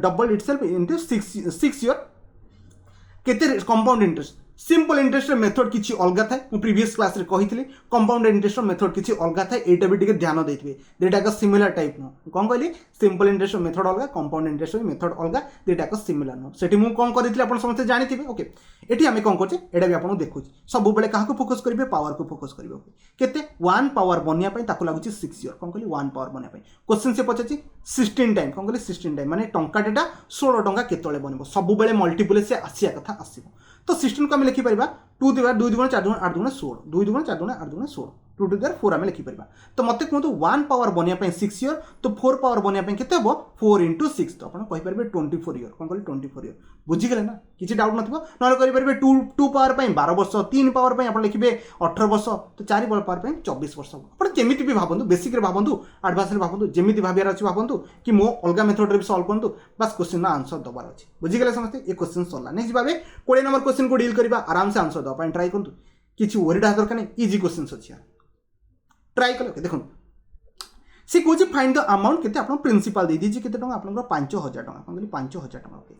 double itself into 6 year केते compound interest simple interest method किसी अलग था मु प्रीवियस क्लास रे कही कंपाउंड इंटरेस्ट मेथड किसी अलग था एटा भी टिके ध्यान देथिबे देटा का सिमिलर टाइप नो कोन कहली सिंपल इंटरेस्ट मेथड अलग कंपाउंड इंटरेस्ट मेथड अलग देटा का सिमिलर नो सेठी मु कोन करितले आपण समस्त जानिथिबे ओके एठी हमें कोन करछे एटा भी आपण देखुछि सब बेले काहा को फोकस करिवे पावर को फोकस करिवे ओके केते 1 पावर बनिया पई ताको लागुछि 6 इयर कोन कहली 1 पावर बनिया पई क्वेश्चन से पछछि 16 टाइम कोन कहली 16 टाइम माने टंका डेटा 16 टंका केतले बनबो सब बेले मल्टीपल से आसिया कथा आसीबो तो 16 को हम लिखि परिबा 2 दिवा 2 दुगुण 4 दुगुण 8 दुगुण 16 2 दुगुण 4 दुगुण 8 दुगुण 16 2 टू द 4 हम लिखि परिबा तो मते कहतो 1 पावर बनिया पे 6 इयर तो 4 पावर बनिया पे केते हो 4 into 6 तो अपन कहि परबे 24 इयर कोन कहली 24 इयर बुझी गेले ना किछि डाउट नथिबो नले करि परबे 2 पावर पे 12 वर्ष 3 पावर पे अपन लिखिबे 18 वर्ष तो 4 पावर पे 24 वर्ष अपन जेमिति भी भाबंतु बेसिक रे भाबंतु एडवांस रे भाबंतु जेमिति भाबियार अछि भाबंतु कि मो अलगा मेथड रे भी सॉल्व करंतु बस क्वेश्चन ना आंसर दबार अछि बुझी गेले समस्त ए क्वेश्चन सल्ला नेक्स्ट भाबे 20 नंबर क्वेश्चन को डील करबा आराम से आंसर दो अपन ट्राई करंतु किछि वरीड हाथ दरकार नै इजी क्वेश्चन अछि ट्राई कलो देखो सी कहूँ फाइंड द अमाउंट केते आपन प्रिंसिपल दे दीजिए केते टका आपन 5000 टका कोन कहली 5000 टका ओके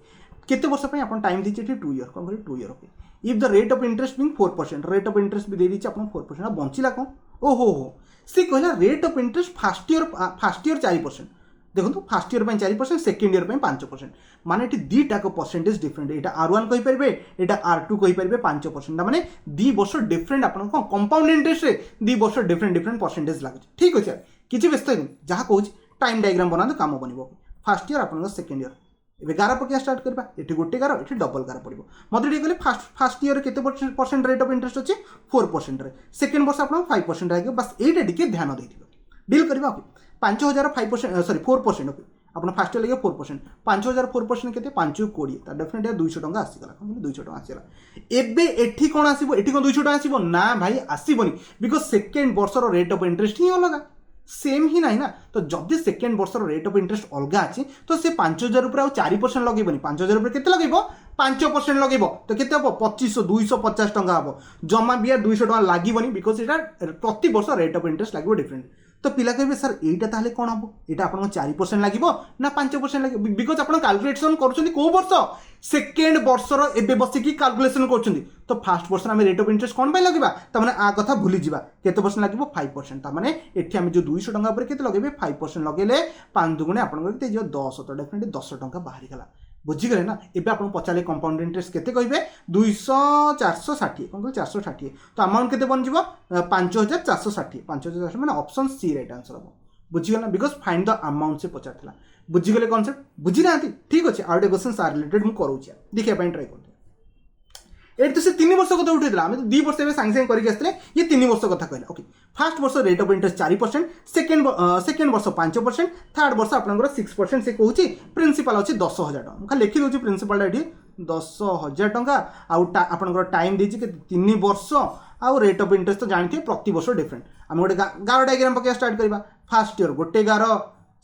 केते वर्ष पे आपन टाइम दीजिए 2 इयर कोन कहली 2 year okay if the rate of interest being 4% rate of interest भी दे दीजिए आपन 4% बंचिला कोन ओहो हो सी कहला rate of interest first year 4% देखो फर्स्ट ईयर 4% सेकेंड ईयर 5% माने एटी दीटा को परसेंटेज डिफरेंट एटा R1 कहि परबे एटा R2 कहि परबे 5% माने 2 वर्ष डिफरेंट आपन को कंपाउंड इंटरेस्ट रे 2 वर्ष डिफरेंट परसेंटेज लागु ठीक अछि किछि व्यस्त नै जहा कहू टाइम डायग्राम बनातो काम बनिबो फर्स्ट ईयर आपन सेकेंड ईयर एबे 11 पकिया स्टार्ट करबा एठी गोटे 11 एठी डबल 11 पड़िबो मते डी कहले फर्स्ट ईयर केते परसेंट रेट ऑफ इंटरेस्ट अछि 4% रे सेकेंड वर्ष आपन 5% आगे बस एटा टिके ध्यान देथिबो डील करबा ओके 5000 5% सॉरी 4% ओके आपन फर्स्ट ईयर लगे 4% 5000 4% केते 5 20 ता डेफिनेटली 200 टका आसीगला हम 200 टका आसीगला एबे एठी कोन आसीबो एठी कोन 200 टका आसीबो ना भाई आसीबोनी बिकॉज़ सेकेंड वर्ष रो रेट ऑफ इंटरेस्ट ही अलग सेम ही नहीं ना तो जदि सेकेंड वर्ष रेट ऑफ इंटरेस्ट अलग अच्छी तो से 5000 ऊपर 4% लगेबनी 5000 ऊपर केते लगेबो 5% लगेबो तो केते हबो 2500 250 टका हबो जमा बिया 200 टका लागीबनी बिकॉज़ एटा प्रति वर्ष रेट ऑफ इंटरेस्ट लागो डिफरेंट तो पिला कहबे सर एटा ताले कोन हबो एटा आपन 4% लागिबो ना 5% लागिबो बिकॉज़ आपन कैलकुलेशन करछोनी को वर्ष सेकेंड वर्ष रो एबे बसी की कैलकुलेशन करछोनी तो फर्स्ट वर्ष में रेट ऑफ इंटरेस्ट कोन बाय लगेबा त माने आ कथा भूली जिबा केते परसेंट लागिबो 5% त माने एठी हम जो 200 टका ऊपर केते लगेबे 5% लगेले 5 दुगुणे आपन केते जो 10 तो डेफिनेटली 10 टका बाहरी गला बुझी गले ना एबे आपन पचाले कंपाउंड इंटरेस्ट केते कहबे 200 460 कोन 460 तो अमाउंट केते बन जिवो 5460 5460 माने ऑप्शन सी राइट आंसर हबो बुझीगला बिकज फाइंड द अमाउंट से पचार बुझीगले कॉन्सेप्ट बुझी ना ठीक अच्छे आउ क्वेश्चन सार रिलेटेड मुझे करूँ देखिए ट्राई करते ये तो से 3 वर्ष कथा उठे आम तो 2 वर्ष सागे सागे करके आसते ये 3 वर्ष कथा कहला ओके फास्ट वर्ष रेट ऑफ इंटरेस्ट 4%, सेकेंड वर्ष 5%, थर्ड वर्ष आपंकर 6% से कहूँ प्रिंसिपल अच्छे 10,000 टका मुझे लिखी दूसरी प्रिंसिपल ये 10,000 टका आपंकर टाइम देती 3 वर्ष आउ रेट ऑफ इंटरेस्ट तो जानते हैं प्रति वर्ष डिफरेंट आम गोटे गार डायग्राम पकड़ स्टार्ट करवा फास्ट ईयर गोटे गार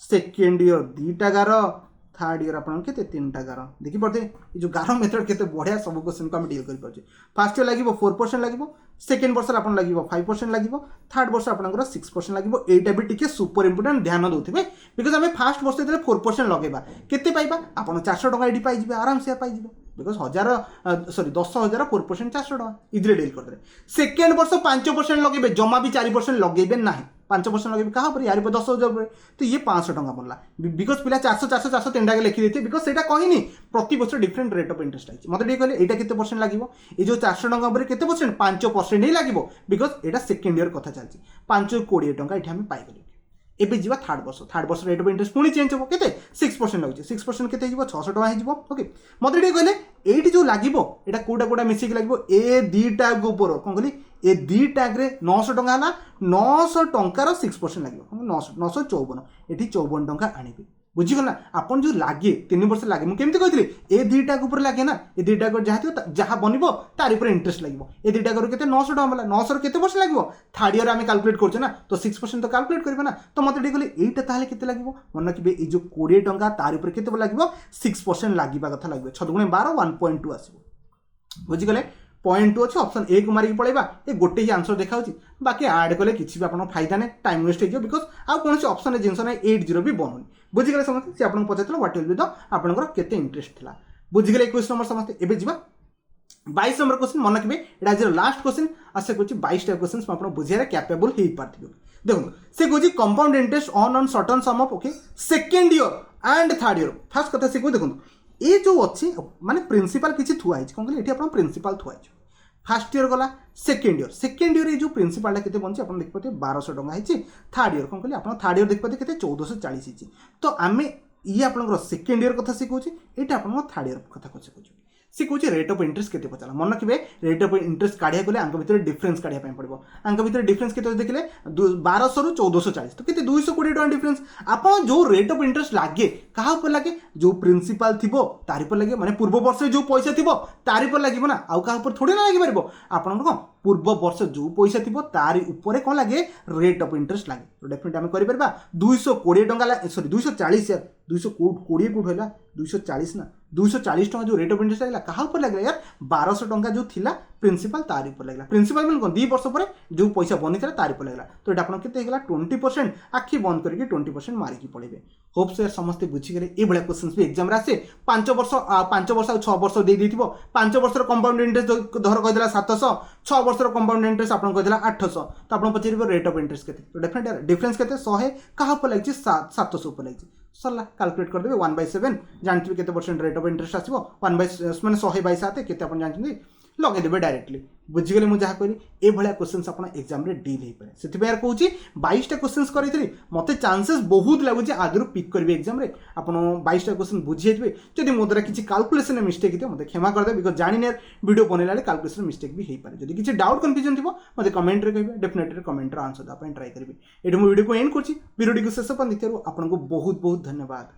सेकेंड ईयर 2टा गार थर्ड ईयर आप 3टा गार देखी पाते ये जो गार मेथड के बढ़िया सब क्वेश्चन को डील कर फास्ट ईयर लगे 4% लगे सेकेंड वर्ष आप लगे 5% लगे थर्ड वर्ष आपंकर 6% लगे यहाँ भी टी सुपर इंपोर्टेंट ध्यान दौथे बिकज आम फास्ट वर्ष जो 4% लगेगा केते पाइबा आप 400 टका ये पाइबे आराम से पाइबे बिकज 10,000 4% 400 टका इजिली डील करदे सेकेंड वर्ष 5% लगे जमा भी 4% लगे ना 5% लगे क्या यार 10,000 तो ये 500 टका बनला बिकज पिला 400 3 टाके लिखी देते बिकज से कहनी प्रति वर्ष different rate of interest I मतलब ये कहले यहाँ केते परसेंट लगे ये जो 400 टका पर केते परसेंट 5% ही लगे बिकज यहाँ सेकेंड ईयर कथा चलती 520 टका ये आम पाइगले एबे जीवा थर्ड वर्ष रेट ऑफ इंटरेस्ट पुणी चेंज हो केते 6% लगे 6% केते 600 टका हो ओके मतलब ये कहले ये जो लगे यहाँ कौटा मिसिक लगे ए 2 टैग ऊपर कौन कहली ए 2 टैग 900 टका है 900 टंकार 6% लगे 954 ये 54 टका आने बुझीगला आपन जो लगे 3 वर्ष लगे मुझे केमती कहती ए 2 टैग ऊपर लगे ना ये 2 टैग जहाँ जहाँ बन तार ऊपर इंटरेस्ट लगे ये 2 टैग के 900 टका बोला 900 के वर्ष लगे थर्ड ईयर आम कैलकुलेट करछे ना तो 6% तो कैलकुलेट करबे ना तो मत कहले एटा ताले केते लगे मन रखिए ये जो 20 टका तार ऊपर केते लगे 6% लगे कथा लगे 6 × 12 1.2 आसो बुझीगले 0.2 अच्छे ऑप्शन ए को मारिक पड़ेगा ये गोटे ही आंसर देखा बाकी आड कले किसी भी आप फायदा नहीं टाइम वेस्ट हो बिकज आउ कौन ऑप्शन जिन ना 80 भी बनूनी बुझीगले समझते सी आपको पचार व्हाट विल बी द आपंकर केते इंटरेस्ट था बुझीगले 21 नंबर समझते एबे जीवा 22 नंबर क्वेश्चन मन रखिए ये आज लास्ट क्वेश्चन आशा कर 22टा क्वेश्चन आप बुझे कैपेबल हो पारे देखो से कौन compound interest on certain sum of okay second year and third year fast कथा से देखो ये जो अच्छी माने प्रिंसिपल किसी थुआई कौन कहले ये प्रिंसिपल थुआई फास्ट ईयर गला सेकेंड ईयर जो प्रिंसिपल के बन आप देखिए 1200 टका है थर्ड ईयर कौन कहले आप थर्ड ईयर देखिए के 1440 तो आम ये आप सेकेंड ईयर कथा शिखुचे ये आप थर्ड ईयर कथा शिखुचे सी कौन रेट ऑफ इंटरेस्ट के पचारा मन रखिए रेट ऑफ इंटरेस्ट काढ़ा गले आंक भितर डिफरेंस काढ़ा पड़ो आंक भितर डिफरेंस के देखिए 1200 ରୁ 1440 तो केते 220 टका डिफरेंस आप जो रेट ऑफ इंटरेस्ट लगे क्या लगे जो प्रिंसिपल थी तार पर लगे माने पूर्व वर्ष जो पैसा थी तार पर लगे ना आउ क्या थोड़ी ना लगे पार आप पूर्व वर्ष जो पैसा थी तार ऊपर कौन लगे रेट ऑफ इंटरेस्ट लगे तो डेफिनेट आम कर 220 टका सॉरी 240 यार 220 कौट है 240 ना 240 टका जो रेट ऑफ इंटरेस्ट लगे क्या लगे यार 1200 टका जो थिला प्रिंसिपल तार ऊपर लगे प्रिंसिपल मैंने कौन 2 वर्ष पर जो पैसा बनी था तार ऊपर लगे तो ये आप 20% आखि बंद करके 20% मारिकी पड़े होप सो यार समस्ते बुझीगले ये क्वेश्चन भी एग्जाम आसे 5 वर्ष और 6 वर्ष दे 5 वर्ष कंपाउंड इंटरेस्ट धर कहीदेला 700 6 वर्ष कंपाउंड इंटरेस्ट आप कहीदेला 800 तो आप पचार रेट ऑफ इंटरेस्ट के तो डेफिनेट डिफरेंस के 100 क्या लगे 700 ऊपर लगे सरला कैलकुलेट करदे 1/7 जानते केते परसेंट रेट ऑफ इंटरेस्ट आसो 1/7 माने 100/7 केते अपन जानते लगे देवे डायरेक्टली बुझीगले मुझे जहाँ कहली ये क्वेश्चन आप एग्जाम रे डील हो पाए से यार कहूँ 22टा क्वेश्चन करी मत चांसेस बहुत लगुच आदि पिक करेंगे एग्जाम रे आप 22टा क्वेश्चन बुझे जब मो द्वारा किसी कैलकुलेशन मिस्टेक होती मतलब क्षमा करदे बिकज जानी वीडियो बनैला कैलकुलेशन मिस्टेक भी हो पाए जब किसी डाउट कन्फ्यूजन थी मतलब कमेंट रे कहे डेफिनेटली कमेंट आंसर देवाई ट्राए करेंगे ये वीडियो को एंड कर वीडियो को शेष देखिए आपको बहुत बहुत धन्यवाद।